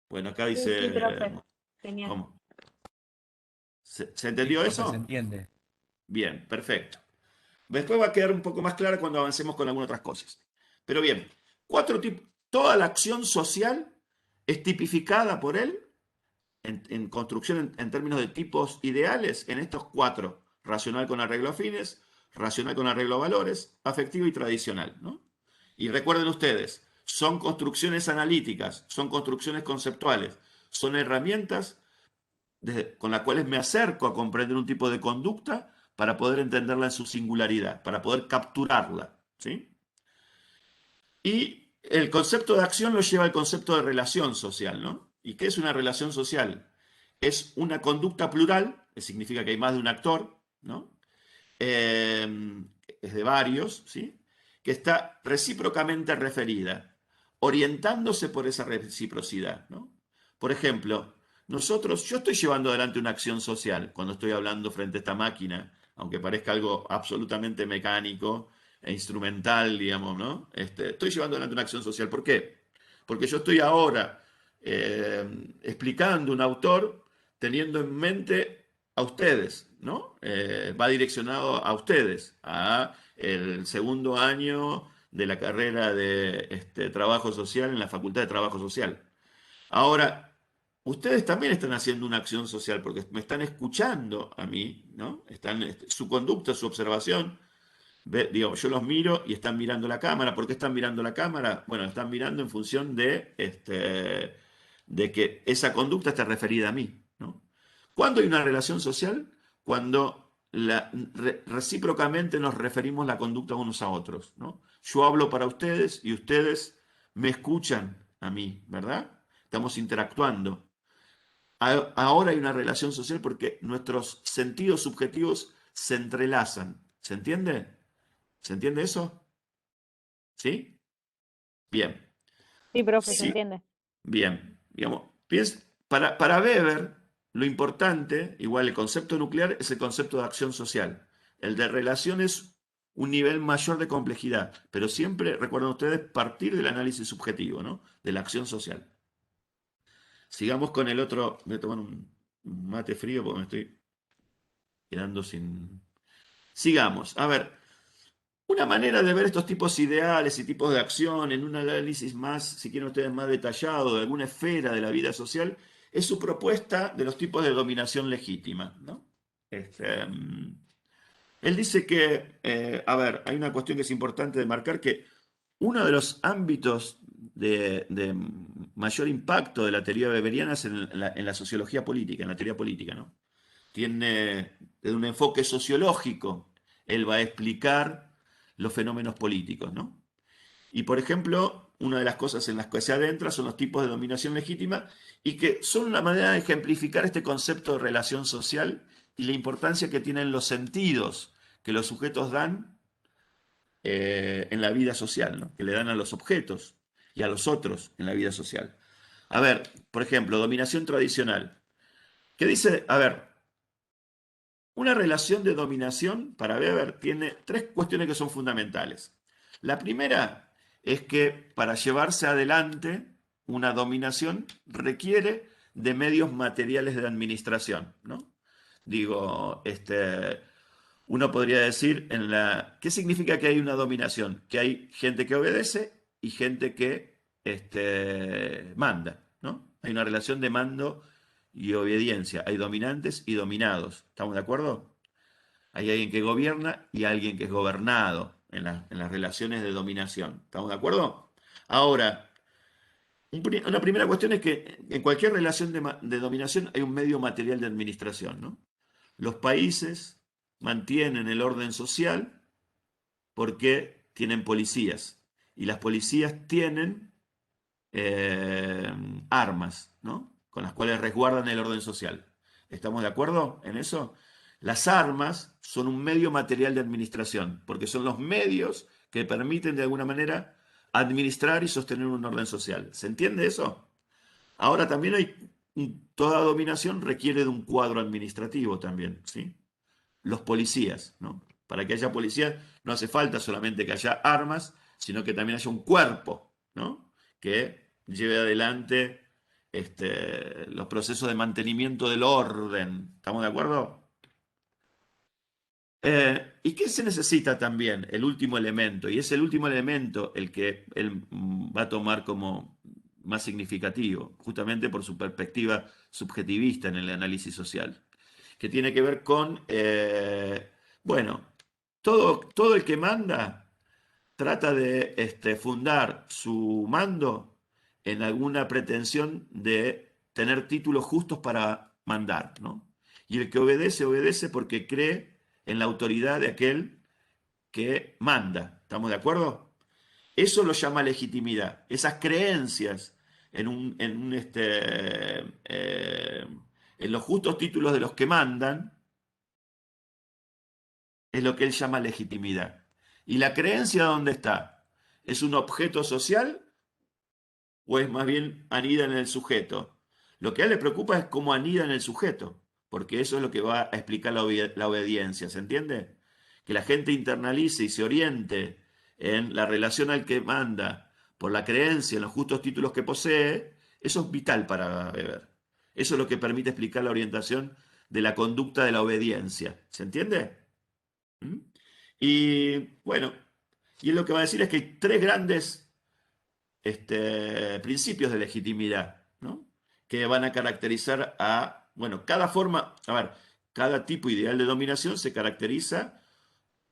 Bueno, acá Sí, dice... sí, profe. Genial. ¿cómo? ¿Se Sí, entendió profe, se eso? entiende. Bien, perfecto. Después va a quedar un poco más clara cuando avancemos con algunas otras cosas. Pero bien, cuatro tipos. Toda la acción social es tipificada por él en construcción en términos de tipos ideales en estos cuatro: racional con arreglo a fines, racional con arreglo a valores, afectivo y tradicional, ¿no? Y recuerden ustedes, son construcciones analíticas, son construcciones conceptuales, son herramientas con las cuales me acerco a comprender un tipo de conducta para poder entenderla en su singularidad, para poder capturarla, ¿sí? Y el concepto de acción lo lleva al concepto de relación social, ¿no? ¿Y qué es una relación social? Es una conducta plural, que significa que hay más de un actor, ¿no? Es de varios, ¿sí? Que está recíprocamente referida, orientándose por esa reciprocidad, ¿no? Por ejemplo, yo estoy llevando adelante una acción social cuando estoy hablando frente a esta máquina, aunque parezca algo absolutamente mecánico e instrumental, digamos, ¿no? Estoy llevando adelante una acción social. ¿Por qué? Porque yo estoy ahora explicando un autor teniendo en mente a ustedes, ¿no? Va direccionado a ustedes, a el segundo año de la carrera de trabajo social en la Facultad de Trabajo Social. Ahora, ustedes también están haciendo una acción social porque me están escuchando a mí, ¿no? Su conducta, su observación, digo, yo los miro y están mirando la cámara. ¿Por qué están mirando la cámara? Bueno, están mirando en función de que esa conducta está referida a mí, ¿no? ¿Cuándo hay una relación social? Cuando recíprocamente nos referimos la conducta unos a otros, ¿no? Yo hablo para ustedes y ustedes me escuchan a mí, ¿verdad? Estamos interactuando. Ahora hay una relación social porque nuestros sentidos subjetivos se entrelazan. ¿Se entiende? ¿Se entiende eso? ¿Sí? Bien. Sí, profe, se Sí, entiende. bien. Digamos, para Weber, lo importante, igual el concepto nuclear, es el concepto de acción social. El de relación es un nivel mayor de complejidad, pero siempre, recuerden ustedes, partir del análisis subjetivo, ¿no? De la acción social. Sigamos con el otro. Voy a tomar un mate frío porque me estoy quedando sin... Sigamos. A ver, una manera de ver estos tipos ideales y tipos de acción en un análisis más, si quieren ustedes, más detallado de alguna esfera de la vida social, es su propuesta de los tipos de dominación legítima, ¿no? Él dice que, a ver, hay una cuestión que es importante de marcar, que uno de los ámbitos de mayor impacto de la teoría weberiana es en la sociología política, en la teoría política, ¿no? Tiene desde un enfoque sociológico, él va a explicar los fenómenos políticos, ¿no? Y por ejemplo, una de las cosas en las que se adentra son los tipos de dominación legítima y que son una manera de ejemplificar este concepto de relación social y la importancia que tienen los sentidos que los sujetos dan en la vida social, ¿no? Que le dan a los objetos y a los otros en la vida social. A ver, por ejemplo, dominación tradicional. ¿Qué dice? A ver, una relación de dominación, para Weber, tiene tres cuestiones que son fundamentales. La primera es que para llevarse adelante una dominación requiere de medios materiales de administración, ¿no? Digo, uno podría decir ¿qué significa que hay una dominación? Que hay gente que obedece y gente que manda, ¿no? Hay una relación de mando y obediencia. Hay dominantes y dominados. ¿Estamos de acuerdo? Hay alguien que gobierna y alguien que es gobernado en las relaciones de dominación. ¿Estamos de acuerdo? Ahora, una primera cuestión es que en cualquier relación de dominación hay un medio material de administración, ¿no? Los países mantienen el orden social porque tienen policías y las policías tienen eh, armas, ¿no? Con las cuales resguardan el orden social. ¿Estamos de acuerdo en eso? Las armas son un medio material de administración, porque son los medios que permiten de alguna manera administrar y sostener un orden social. ¿Se entiende eso? Ahora también toda dominación requiere de un cuadro administrativo también, ¿sí? Los policías, ¿no? Para que haya policías no hace falta solamente que haya armas, sino que también haya un cuerpo, ¿no? Que lleve adelante los procesos de mantenimiento del orden. ¿Estamos de acuerdo? ¿Y qué se necesita también? El último elemento, y es el último elemento el que él va a tomar como más significativo, justamente por su perspectiva subjetivista en el análisis social, que tiene que ver con, bueno, todo el que manda trata de fundar su mando en alguna pretensión de tener títulos justos para mandar, ¿no? Y el que obedece, obedece porque cree en la autoridad de aquel que manda. ¿Estamos de acuerdo? Eso lo llama legitimidad. Esas creencias en los justos títulos de los que mandan es lo que él llama legitimidad. ¿Y la creencia dónde está? ¿Es un objeto social o es más bien anida en el sujeto? Lo que a él le preocupa es cómo anida en el sujeto, porque eso es lo que va a explicar la obediencia, ¿se entiende? Que la gente internalice y se oriente en la relación al que manda por la creencia en los justos títulos que posee, eso es vital para Weber. Eso es lo que permite explicar la orientación de la conducta de la obediencia, ¿se entiende? ¿Mm? Y bueno, y él lo que va a decir es que hay tres grandes principios de legitimidad, ¿no? Que van a caracterizar a, bueno, cada forma, a ver, cada tipo ideal de dominación se caracteriza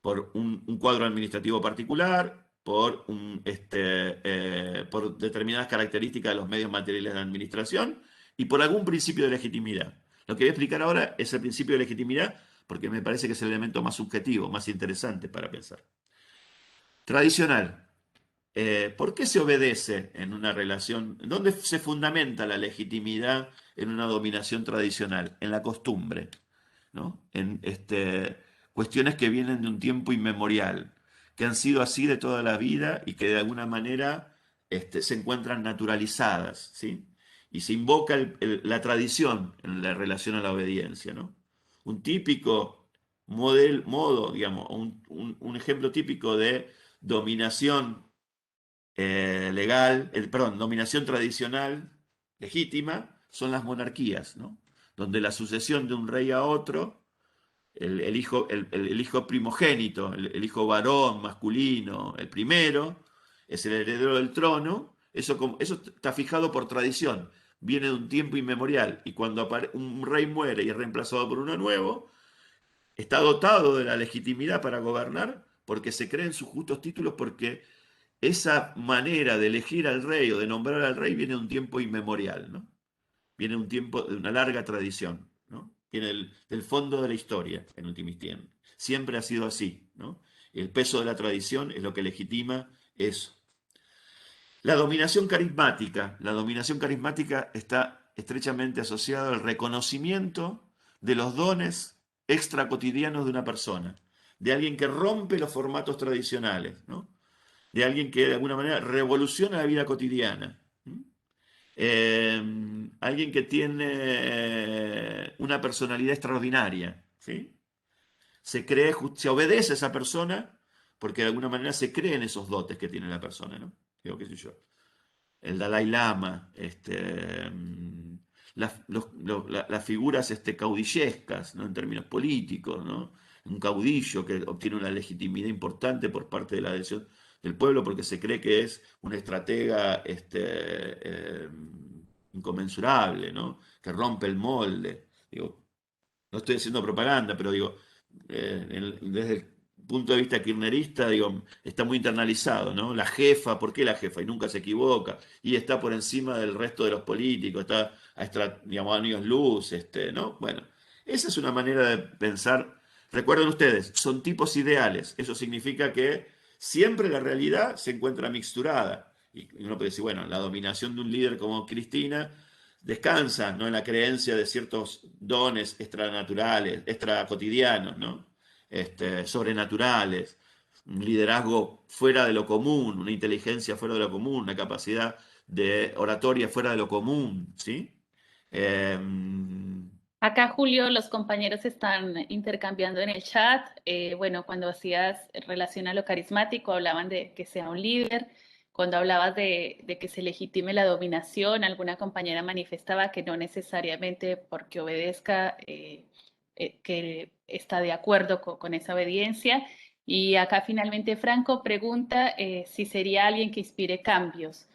por un cuadro administrativo particular, por determinadas características de los medios materiales de administración y por algún principio de legitimidad. Lo que voy a explicar ahora es el principio de legitimidad porque me parece que es el elemento más subjetivo, más interesante para pensar. Tradicional. ¿Por qué se obedece en una relación? ¿Dónde se fundamenta la legitimidad en una dominación tradicional? En la costumbre, ¿no? En cuestiones que vienen de un tiempo inmemorial, que han sido así de toda la vida y que de alguna manera se encuentran naturalizadas, ¿sí? Y se invoca la tradición en la relación a la obediencia, ¿no? Un típico modo, digamos, un ejemplo típico de dominación perdón, dominación tradicional legítima son las monarquías, ¿no? Donde la sucesión de un rey a otro, el hijo primogénito, el hijo varón masculino, el primero, es el heredero del trono, eso está fijado por tradición, viene de un tiempo inmemorial, y cuando un rey muere y es reemplazado por uno nuevo, está dotado de la legitimidad para gobernar porque se creen sus justos títulos, porque esa manera de elegir al rey o de nombrar al rey viene de un tiempo inmemorial, ¿no? Viene de un tiempo, de una larga tradición, ¿no? Viene del fondo de la historia, en última instancia. Siempre ha sido así, ¿no? El peso de la tradición es lo que legitima eso. La dominación carismática está estrechamente asociada al reconocimiento de los dones extracotidianos de una persona, de alguien que rompe los formatos tradicionales, ¿no? De alguien que de alguna manera revoluciona la vida cotidiana. Alguien que tiene una personalidad extraordinaria, ¿sí? Se obedece a esa persona porque de alguna manera se cree en esos dotes que tiene la persona, ¿no? Digo, qué sé yo. El Dalai Lama, las figuras caudillescas, ¿no? En términos políticos, ¿no? Un caudillo que obtiene una legitimidad importante por parte de la adhesión del pueblo porque se cree que es un estratega inconmensurable, ¿no? Que rompe el molde. Digo, no estoy haciendo propaganda, pero digo, desde el punto de vista kirchnerista, digo, está muy internalizado, ¿no? La jefa, ¿por qué la jefa? Y nunca se equivoca, y está por encima del resto de los políticos, está digamos, a años luz, ¿no? Bueno, esa es una manera de pensar. Recuerden ustedes, son tipos ideales, eso significa que siempre la realidad se encuentra mixturada. Y uno puede decir, bueno, la dominación de un líder como Cristina descansa, ¿no? En la creencia de ciertos dones extranaturales, extracotidianos, ¿no? Sobrenaturales, un liderazgo fuera de lo común, una inteligencia fuera de lo común, una capacidad de oratoria fuera de lo común, ¿sí? Eh, Acá, Julio, los compañeros están intercambiando en el chat. Bueno, cuando hacías relación a lo carismático, hablaban de que sea un líder. cuando hablabas de que se legitime la dominación, alguna compañera manifestaba que no necesariamente porque obedezca, que está de acuerdo con esa obediencia. Y acá finalmente Franco pregunta si sería alguien que inspire cambios.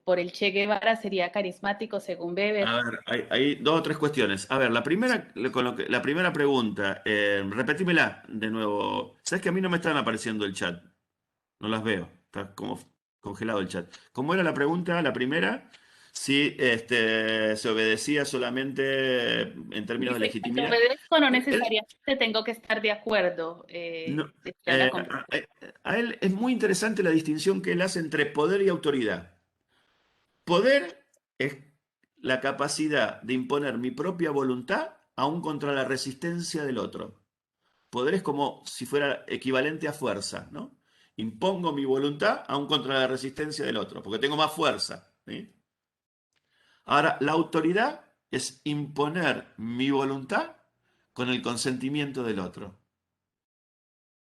Por el Che Guevara sería carismático según Weber. A ver, hay dos o tres cuestiones. A ver, la primera, la primera pregunta, repetímela de nuevo. ¿Sabes que a mí no me están apareciendo el chat? No las veo. Está como congelado el chat. ¿Cómo era la pregunta? La primera, si se obedecía solamente en términos de Dice, cuando legitimidad. obedezco no Él- necesariamente tengo que estar de acuerdo, no, decía la compañera. a él es muy interesante la distinción que él hace entre poder y autoridad. Poder es la capacidad de imponer mi propia voluntad aún contra la resistencia del otro. Poder es como si fuera equivalente a fuerza, ¿no? Impongo mi voluntad aún contra la resistencia del otro, porque tengo más fuerza, ¿sí? Ahora, la autoridad es imponer mi voluntad con el consentimiento del otro.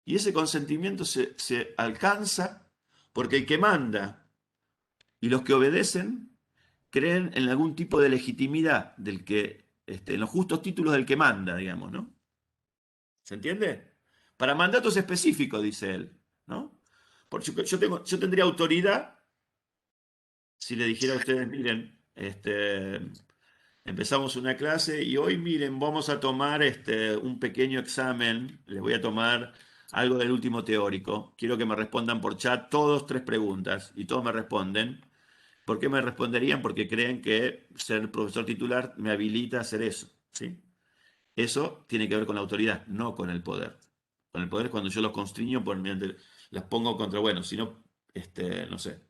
Y ese consentimiento se alcanza porque el que manda y los que obedecen creen en algún tipo de legitimidad del que, en los justos títulos del que manda, digamos, ¿no? ¿Se entiende? Para mandatos específicos, dice él, ¿no? Porque yo tendría autoridad si le dijera a ustedes, miren, empezamos una clase y hoy, miren, vamos a tomar un pequeño examen, les voy a tomar algo del último teórico. Quiero que me respondan por chat todos tres preguntas y todos me responden. ¿Por qué me responderían? Porque creen que ser profesor titular me habilita a hacer eso, ¿sí? Eso tiene que ver con la autoridad, no con el poder. Con el poder es cuando yo los constriño, las pongo contra, bueno, si no, no sé,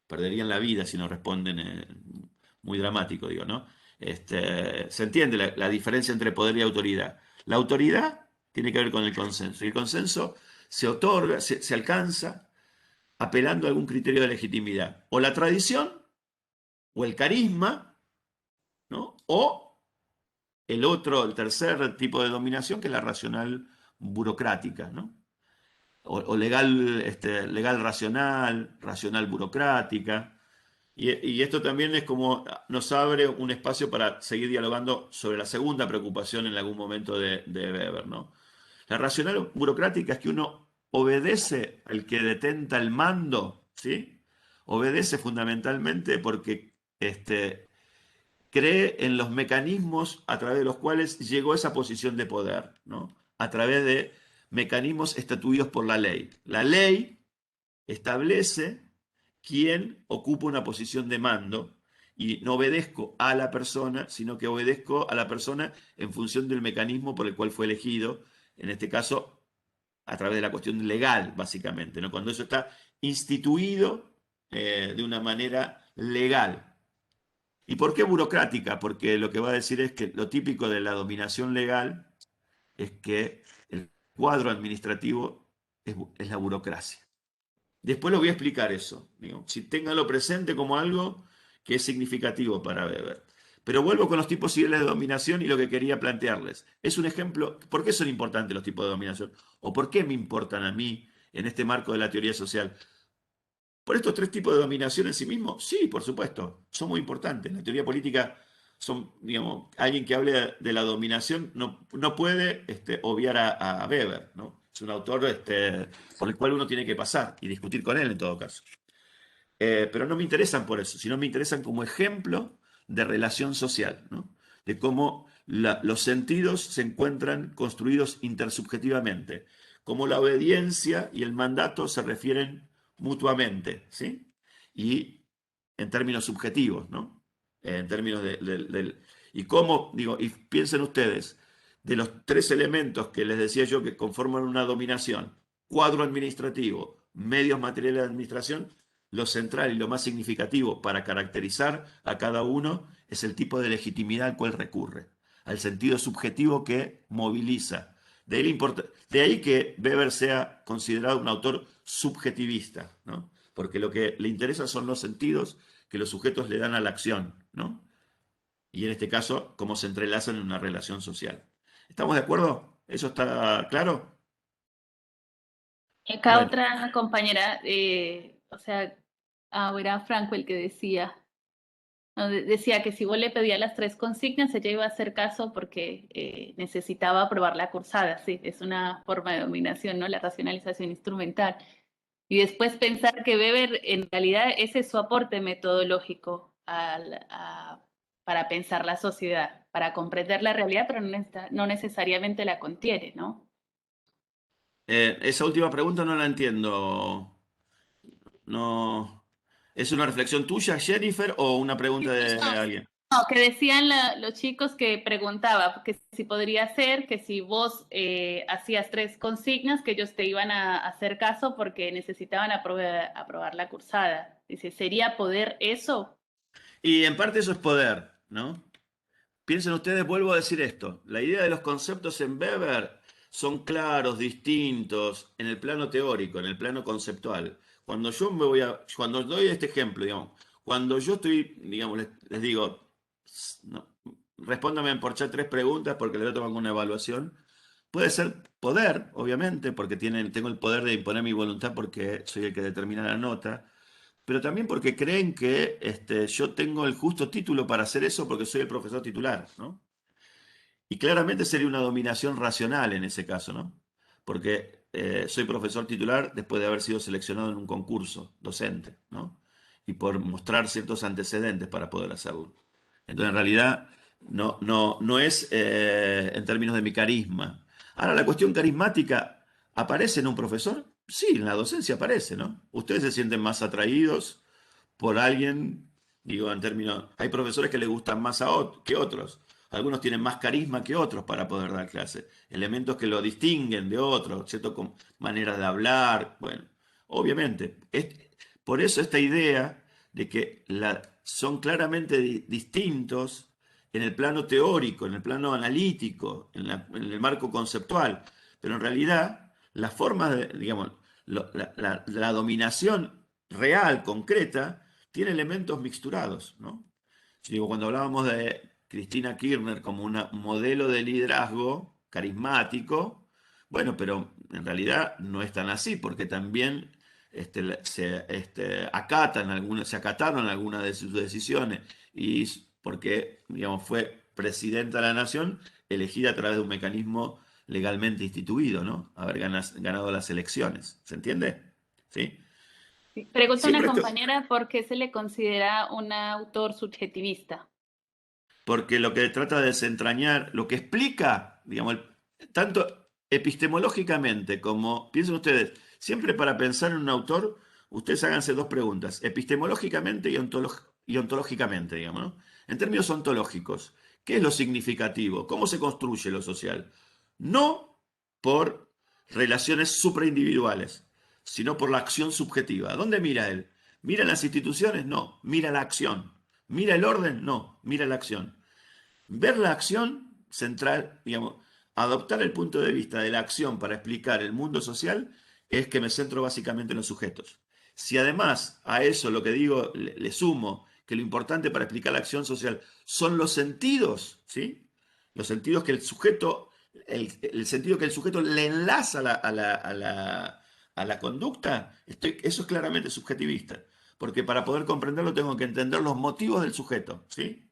perderían la vida si no responden, muy dramático, digo, ¿no? Se entiende la diferencia entre poder y autoridad. La autoridad tiene que ver con el consenso, y el consenso se otorga, se alcanza apelando a algún criterio de legitimidad. O la tradición, o el carisma, ¿no? O el tercer tipo de dominación, que es la racional burocrática, ¿no? O legal, legal racional, racional burocrática. Y esto también es como nos abre un espacio para seguir dialogando sobre la segunda preocupación en algún momento de Weber, ¿no? La racional burocrática es que uno obedece al que detenta el mando, ¿sí? Obedece fundamentalmente porque cree en los mecanismos a través de los cuales llegó a esa posición de poder, ¿no? A través de mecanismos estatuidos por la ley. La ley establece quién ocupa una posición de mando y no obedezco a la persona, sino que obedezco a la persona en función del mecanismo por el cual fue elegido, en este caso a través de la cuestión legal, básicamente, ¿no? Cuando eso está instituido de una manera legal. ¿Y por qué burocrática? Porque lo que va a decir es que lo típico de la dominación legal es que el cuadro administrativo es la burocracia. Después lo voy a explicar eso. Digo, si ténganlo presente como algo que es significativo para Weber. Pero vuelvo con los tipos ideales de dominación y lo que quería plantearles. Es un ejemplo, ¿por qué son importantes los tipos de dominación? ¿O por qué me importan a mí en este marco de la teoría social? ¿Por estos tres tipos de dominación en sí mismos? Sí, por supuesto, son muy importantes. La teoría política son, digamos, alguien que hable de la dominación no puede obviar a Weber, ¿no? Es un autor por el cual uno tiene que pasar y discutir con él en todo caso. Pero no me interesan por eso, sino me interesan como ejemplo de relación social, ¿no? De cómo los sentidos se encuentran construidos intersubjetivamente, cómo la obediencia y el mandato se refieren mutuamente, ¿sí? Y en términos subjetivos, ¿no? En términos y cómo, digo, y piensen ustedes, de los tres elementos que les decía yo que conforman una dominación: cuadro administrativo, medios materiales de administración, lo central y lo más significativo para caracterizar a cada uno es el tipo de legitimidad al cual recurre, al sentido subjetivo que moviliza. De ahí que Weber sea considerado un autor subjetivista, ¿no? Porque lo que le interesa son los sentidos que los sujetos le dan a la acción, ¿no? Y en este caso, cómo se entrelazan en una relación social. ¿Estamos de acuerdo? ¿Eso está claro? Acá Bueno, otra compañera, o sea, Era Franco el que decía. No, decía que si vos le pedías las 3 consignas, ella iba a hacer caso porque necesitaba aprobar la cursada. Sí, es una forma de dominación, ¿no? La racionalización instrumental. Y después pensar que Weber, en realidad, ese es su aporte metodológico para pensar la sociedad, para comprender la realidad, pero no necesariamente la contiene, ¿no? Esa última pregunta no la entiendo. No. ¿Es una reflexión tuya, Jennifer, o una pregunta de alguien? No, que decían los chicos que preguntaba que si podría ser que si vos hacías 3 consignas, que ellos te iban a hacer caso porque necesitaban aprobar la cursada. Dice, ¿sería poder eso? Y en parte eso es poder, ¿no? Piensen ustedes, vuelvo a decir esto, la idea de los conceptos en Weber son claros, distintos, en el plano teórico, en el plano conceptual. Cuando doy este ejemplo, digamos, cuando yo estoy, digamos, les digo, no, respóndame por chat 3 preguntas porque le voy a tomar una evaluación. Puede ser poder, obviamente, porque tengo el poder de imponer mi voluntad porque soy el que determina la nota, pero también porque creen que yo tengo el justo título para hacer eso porque soy el profesor titular, ¿no? Y claramente sería una dominación racional en ese caso, ¿no? Porque soy profesor titular después de haber sido seleccionado en un concurso docente, ¿no? Y por mostrar ciertos antecedentes para poder hacerlo. Entonces, en realidad, no es en términos de mi carisma. Ahora, la cuestión carismática, ¿aparece en un profesor? Sí, en la docencia aparece, ¿no? Ustedes se sienten más atraídos por alguien, digo, en términos, hay profesores que les gustan más que otros. Algunos tienen más carisma que otros para poder dar clase. Elementos que lo distinguen de otros, ¿cierto? Con maneras de hablar. Bueno, obviamente. Por eso esta idea de que son claramente distintos en el plano teórico, en el plano analítico, en el marco conceptual. Pero en realidad, las formas de, digamos, la dominación real, concreta, tiene elementos mixturados, ¿no? Yo digo, cuando hablábamos de Cristina Kirchner como un modelo de liderazgo carismático, bueno, pero en realidad no es tan así, porque también se acataron algunas de sus decisiones y porque, digamos, fue presidenta de la nación elegida a través de un mecanismo legalmente instituido, ¿no? Haber ganado las elecciones, ¿se entiende? ¿Sí? Pregunta una Siempre esto, compañera por qué se le considera un autor subjetivista. porque lo que trata de desentrañar, lo que explica, digamos, tanto epistemológicamente como, piensen ustedes, siempre para pensar en un autor, ustedes háganse 2 preguntas, epistemológicamente y ontológicamente, digamos, ¿no? En términos ontológicos, ¿qué es lo significativo? ¿Cómo se construye lo social? No por relaciones supraindividuales, sino por la acción subjetiva. ¿Dónde mira él? ¿Mira las instituciones? No, mira la acción. ¿Mira el orden? No, mira la acción. Ver la acción central, digamos, adoptar el punto de vista de la acción para explicar el mundo social es que me centro básicamente en los sujetos. Si además a eso lo que digo le sumo que lo importante para explicar la acción social son los sentidos, ¿sí? Los sentidos que el sujeto, el sentido que el sujeto le enlaza a la conducta, eso es claramente subjetivista. Porque para poder comprenderlo tengo que entender los motivos del sujeto, ¿sí?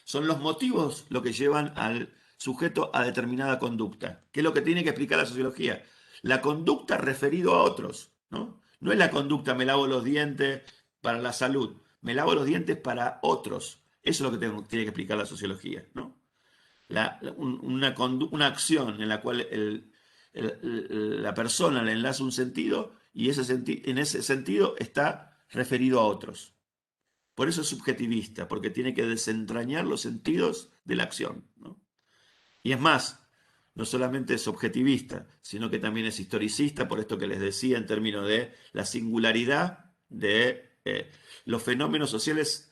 Son los motivos lo que llevan al sujeto a determinada conducta, que es lo que tiene que explicar la sociología. La conducta referido a otros, ¿no? No es la conducta me lavo los dientes para la salud, me lavo los dientes para otros. Eso es lo que tiene que explicar la sociología, ¿no? Una acción en la cual la persona le enlaza un sentido y en ese sentido está referido a otros. Por eso es subjetivista, porque tiene que desentrañar los sentidos de la acción, ¿no? Y es más, no solamente es objetivista, sino que también es historicista, por esto que les decía en términos de la singularidad de los fenómenos sociales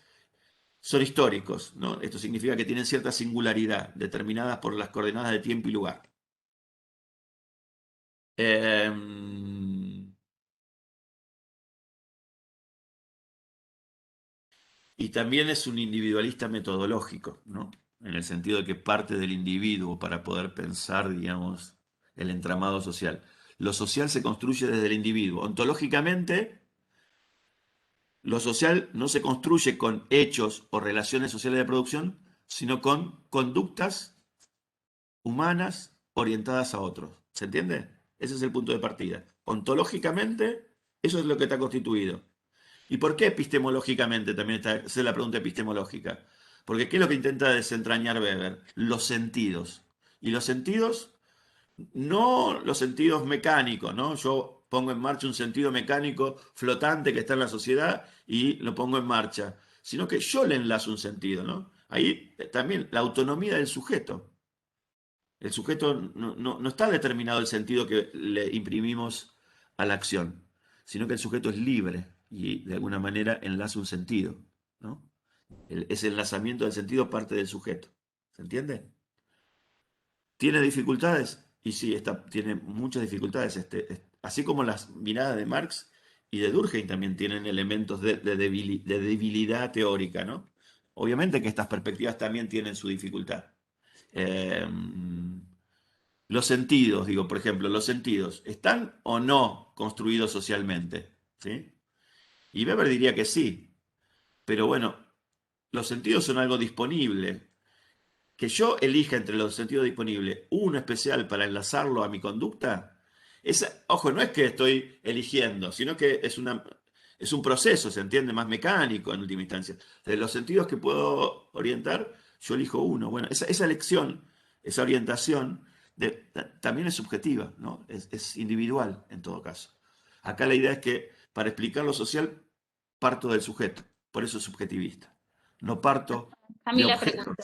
son históricos, ¿no? Esto significa que tienen cierta singularidad, determinadas por las coordenadas de tiempo y lugar. Eh, Y también es un individualista metodológico, ¿no? En el sentido de que parte del individuo para poder pensar, digamos, el entramado social. Lo social se construye desde el individuo. Ontológicamente, lo social no se construye con hechos o relaciones sociales de producción, sino con conductas humanas orientadas a otros. ¿Se entiende? Ese es el punto de partida. Ontológicamente, eso es lo que está constituido. ¿Y por qué epistemológicamente? También esa es la pregunta epistemológica. Porque ¿qué es lo que intenta desentrañar Weber? Los sentidos. Y los sentidos, no los sentidos mecánicos, ¿no? Yo pongo en marcha un sentido mecánico flotante que está en la sociedad y lo pongo en marcha, sino que yo le enlazo un sentido, ¿no? Ahí también la autonomía del sujeto. El sujeto no está determinado el sentido que le imprimimos a la acción, sino que el sujeto es libre y de alguna manera enlaza un sentido, ¿no? Ese enlazamiento del sentido parte del sujeto. ¿Se entiende? ¿Tiene dificultades? Y sí, tiene muchas dificultades. Así como las miradas de Marx y de Durkheim también tienen elementos de debilidad teórica, ¿no? Obviamente que estas perspectivas también tienen su dificultad. Eh, los sentidos, digo, por ejemplo, los sentidos, ¿están o no construidos socialmente? ¿Sí? Y Weber diría que sí, pero bueno, los sentidos son algo disponible. Que yo elija entre los sentidos disponibles uno especial para enlazarlo a mi conducta, ojo, no es que estoy eligiendo, sino que es un proceso, se entiende, más mecánico en última instancia. De los sentidos que puedo orientar, yo elijo uno. Bueno, esa elección, esa orientación, también es subjetiva, ¿no? Es individual en todo caso. Acá la idea es que para explicar lo social parto del sujeto, por eso es subjetivista. No parto de Camila objetos. preguntó.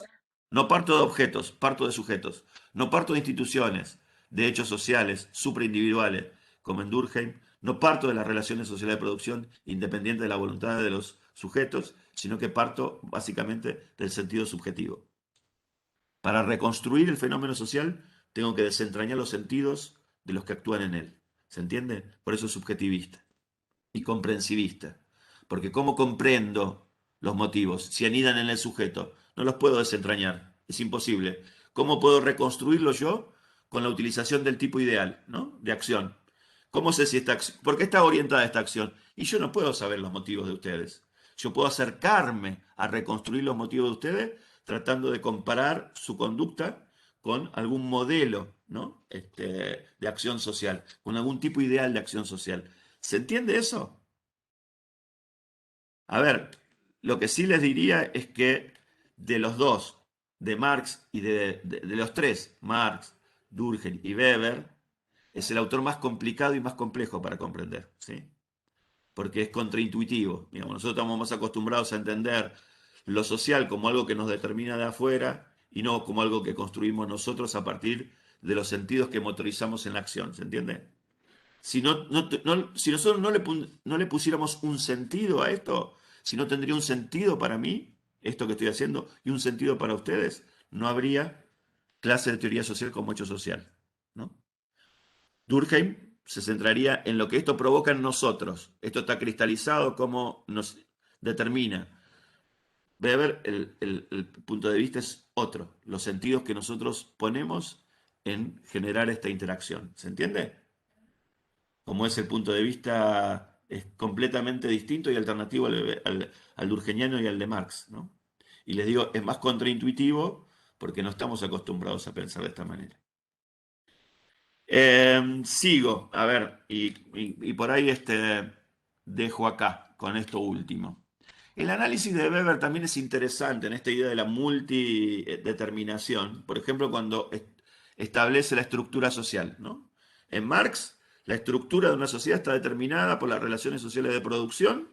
No parto de objetos, parto de sujetos. No parto de instituciones, de hechos sociales, supraindividuales, como en Durkheim. No parto de las relaciones sociales de producción independiente de la voluntad de los sujetos, sino que parto básicamente del sentido subjetivo. Para reconstruir el fenómeno social, tengo que desentrañar los sentidos de los que actúan en él. ¿Se entiende? Por eso es subjetivista y comprensivista. Porque ¿cómo comprendo los motivos si anidan en el sujeto? No los puedo desentrañar, es imposible. ¿Cómo puedo reconstruirlo yo? Con la utilización del tipo ideal, ¿no? De acción. ¿Cómo sé si por qué está orientada esta acción? Y yo no puedo saber los motivos de ustedes. Yo puedo acercarme a reconstruir los motivos de ustedes tratando de comparar su conducta con algún modelo, ¿no? De acción social, con algún tipo ideal de acción social. ¿Se entiende eso? A ver, lo que sí les diría es que de los dos, de Marx y de los tres, Marx, Durkheim y Weber, es el autor más complicado y más complejo para comprender, ¿sí? Porque es contraintuitivo. Digamos, nosotros estamos más acostumbrados a entender lo social como algo que nos determina de afuera y no como algo que construimos nosotros a partir de los sentidos que motorizamos en la acción, ¿se entiende? Si nosotros no le pusiéramos un sentido a esto, si no tendría un sentido para mí, esto que estoy haciendo, y un sentido para ustedes, no habría clase de teoría social como hecho social, ¿no? Durkheim se centraría en lo que esto provoca en nosotros. Esto está cristalizado, como nos determina. Weber, el punto de vista es otro, los sentidos que nosotros ponemos en generar esta interacción. ¿Se entiende? Como es el punto de vista es completamente distinto y alternativo al durkheimiano y al de Marx, ¿no? Y les digo, es más contraintuitivo porque no estamos acostumbrados a pensar de esta manera. Sigo, a ver, y por ahí dejo acá con esto último. El análisis de Weber también es interesante en esta idea de la multideterminación. Por ejemplo, cuando establece la estructura social, ¿no? En Marx, la estructura de una sociedad está determinada por las relaciones sociales de producción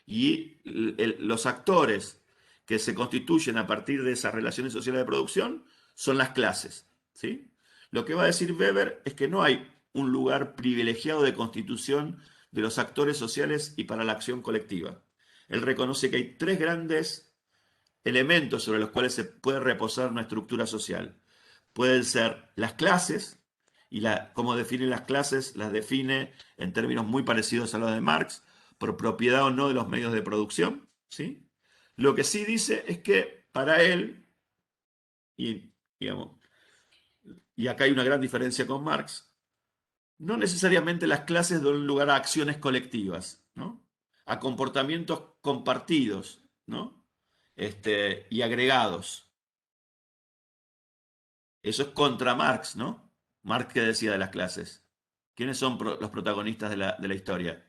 y los actores que se constituyen a partir de esas relaciones sociales de producción son las clases, ¿sí? Lo que va a decir Weber es que no hay un lugar privilegiado de constitución de los actores sociales y para la acción colectiva. Él reconoce que hay tres grandes elementos sobre los cuales se puede reposar una estructura social. Pueden ser las clases, y cómo define las clases, las define en términos muy parecidos a los de Marx, por propiedad o no de los medios de producción, ¿sí? Lo que sí dice es que para él, y digamos, y acá hay una gran diferencia con Marx, no necesariamente las clases dan lugar a acciones colectivas, ¿no? a comportamientos compartidos, ¿no? Y agregados. Eso es contra Marx, ¿no? Marx, ¿qué decía de las clases? ¿Quiénes son los protagonistas de la historia?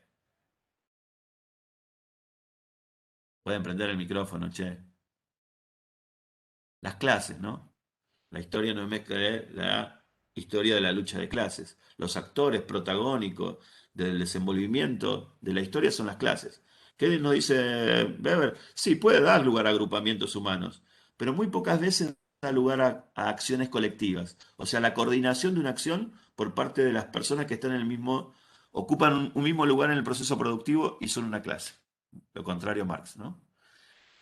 Pueden prender el micrófono, che. Las clases, ¿no? La historia no es más que la historia de la lucha de clases. Los actores protagónicos del desenvolvimiento de la historia son las clases. ¿Qué nos dice Weber? Sí, puede dar lugar a agrupamientos humanos, pero muy pocas veces da lugar a acciones colectivas. O sea, la coordinación de una acción por parte de las personas que están en el mismo, ocupan un mismo lugar en el proceso productivo y son una clase. Lo contrario a Marx, ¿no?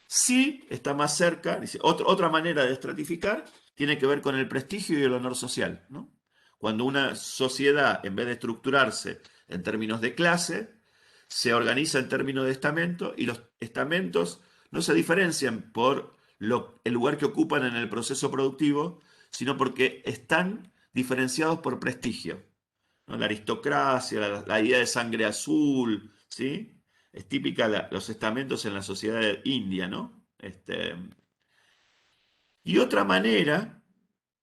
Sí, está más cerca, dice, otra manera de estratificar tiene que ver con el prestigio y el honor social, ¿no? Cuando una sociedad, en vez de estructurarse en términos de clase, se organiza en términos de estamento, y los estamentos no se diferencian por el lugar que ocupan en el proceso productivo, sino porque están diferenciados por prestigio, ¿no? La aristocracia, la idea de sangre azul, ¿sí? Es típica los estamentos en la sociedad india, ¿no? Y otra manera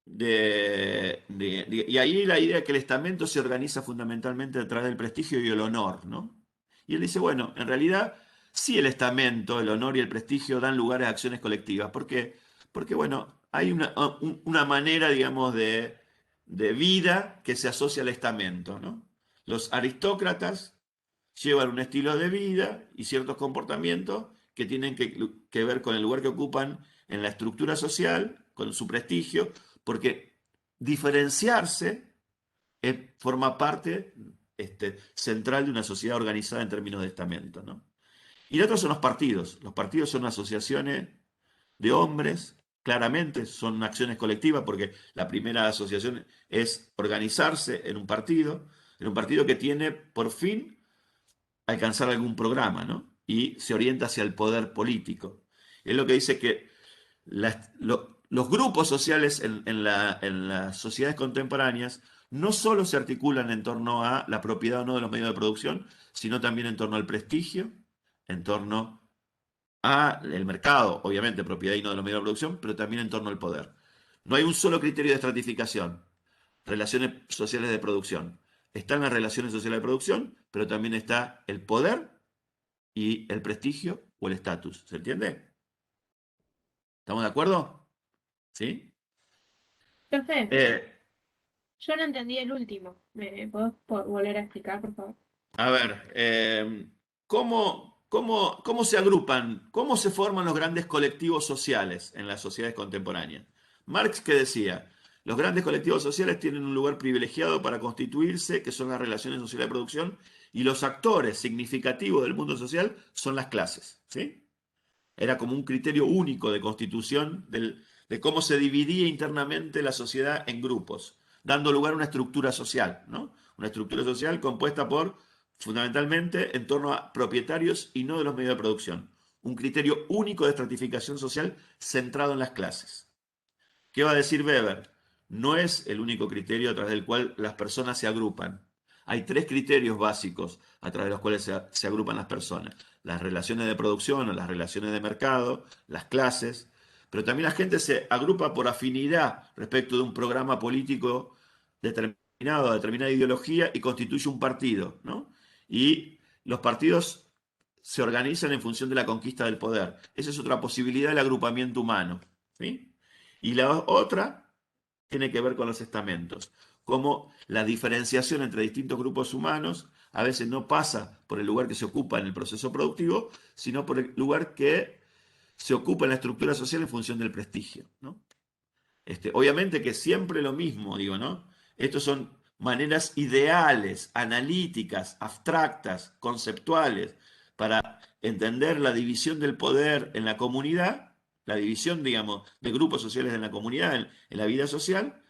y ahí la idea de que el estamento se organiza fundamentalmente a través del prestigio y el honor, ¿no? Y él dice, bueno, en realidad sí, el estamento, el honor y el prestigio dan lugar a acciones colectivas. ¿Por qué? Porque, bueno, hay una manera, digamos, de vida que se asocia al estamento, ¿no? Los aristócratas llevan un estilo de vida y ciertos comportamientos que tienen que ver con el lugar que ocupan en la estructura social, con su prestigio, porque diferenciarse forma parte central de una sociedad organizada en términos de estamento, ¿no? Y el otro son los partidos. Los partidos son asociaciones de hombres, claramente son acciones colectivas, porque la primera asociación es organizarse en un partido que tiene por fin alcanzar algún programa, ¿no? Y se orienta hacia el poder político. Es lo que dice que los grupos sociales en las sociedades contemporáneas no solo se articulan en torno a la propiedad o no de los medios de producción, sino también en torno al prestigio, en torno al mercado, obviamente propiedad y no de los medios de producción, pero también en torno al poder. No hay un solo criterio de estratificación, relaciones sociales de producción. Están las relaciones sociales de producción, pero también está el poder y el prestigio o el estatus. ¿Se entiende? ¿Estamos de acuerdo? ¿Sí? Profe, Eh, yo no entendí el último. ¿Me podés volver a explicar, por favor? a ver, ¿cómo se agrupan, cómo se forman los grandes colectivos sociales en las sociedades contemporáneas? Marx, que decía, los grandes colectivos sociales tienen un lugar privilegiado para constituirse, que son las relaciones sociales de producción, y los actores significativos del mundo social son las clases, ¿sí? Era como un criterio único de constitución de cómo se dividía internamente la sociedad en grupos, dando lugar a una estructura social, ¿no? Una estructura social compuesta por, fundamentalmente, en torno a propietarios y no de los medios de producción. Un criterio único de estratificación social centrado en las clases. ¿Qué va a decir Weber? No es el único criterio a través del cual las personas se agrupan. Hay tres criterios básicos a través de los cuales se agrupan las personas. Las relaciones de producción o las relaciones de mercado, las clases, pero también la gente se agrupa por afinidad respecto de un programa político determinado, determinada ideología, y constituye un partido, ¿no? Y los partidos se organizan en función de la conquista del poder. Esa es otra posibilidad del agrupamiento humano, ¿sí? Y la otra tiene que ver con los estamentos, como la diferenciación entre distintos grupos humanos a veces no pasa por el lugar que se ocupa en el proceso productivo, sino por el lugar que se ocupa en la estructura social en función del prestigio, ¿no? Obviamente que siempre lo mismo, digo, ¿no? Estos son maneras ideales, analíticas, abstractas, conceptuales, para entender la división del poder en la comunidad, la división, digamos, de grupos sociales en la comunidad, en la vida social,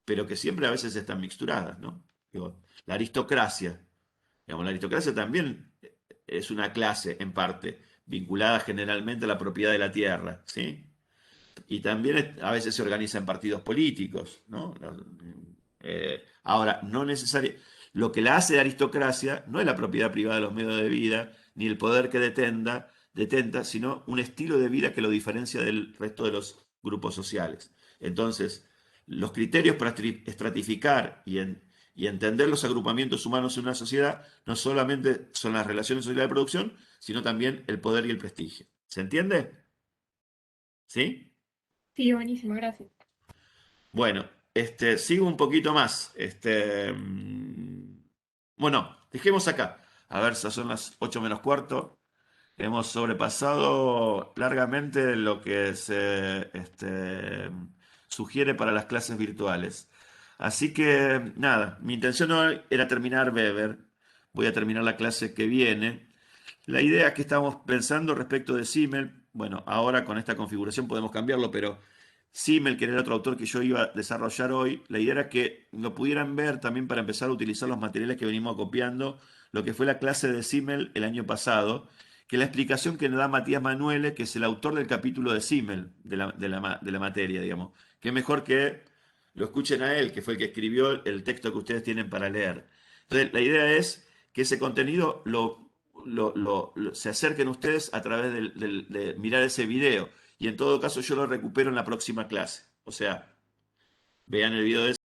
pero que siempre a veces están mixturadas, ¿no? Digo, la aristocracia, digamos, la aristocracia también es una clase, en parte, vinculada generalmente a la propiedad de la tierra, ¿sí? Y también a veces se organiza en partidos políticos, ¿no? Ahora, no necesariamente. Lo que la hace de aristocracia no es la propiedad privada de los medios de vida, ni el poder que detenta, sino un estilo de vida que lo diferencia del resto de los grupos sociales. Entonces, los criterios para estratificar y entender los agrupamientos humanos en una sociedad no solamente son las relaciones sociales de producción, sino también el poder y el prestigio. ¿Se entiende? ¿Sí? Sí, buenísimo, gracias. Bueno, sigo un poquito más. Bueno, dejemos acá. A ver, son las 8 menos cuarto. Hemos sobrepasado largamente lo que se sugiere para las clases virtuales. Así que, nada, mi intención hoy era terminar Weber. Voy a terminar la clase que viene. La idea que estamos pensando respecto de Simmel, bueno, ahora con esta configuración podemos cambiarlo, pero Simmel, que era el otro autor que yo iba a desarrollar hoy, la idea era que lo pudieran ver también para empezar a utilizar los materiales que venimos copiando, lo que fue la clase de Simmel el año pasado, que es la explicación que nos da Matías Manuele, que es el autor del capítulo de Simmel, de la materia, digamos. Que mejor que lo escuchen a él, que fue el que escribió el texto que ustedes tienen para leer. Entonces, la idea es que ese contenido se acerquen ustedes a través de mirar ese video. Y en todo caso yo lo recupero en la próxima clase. O sea, vean el video de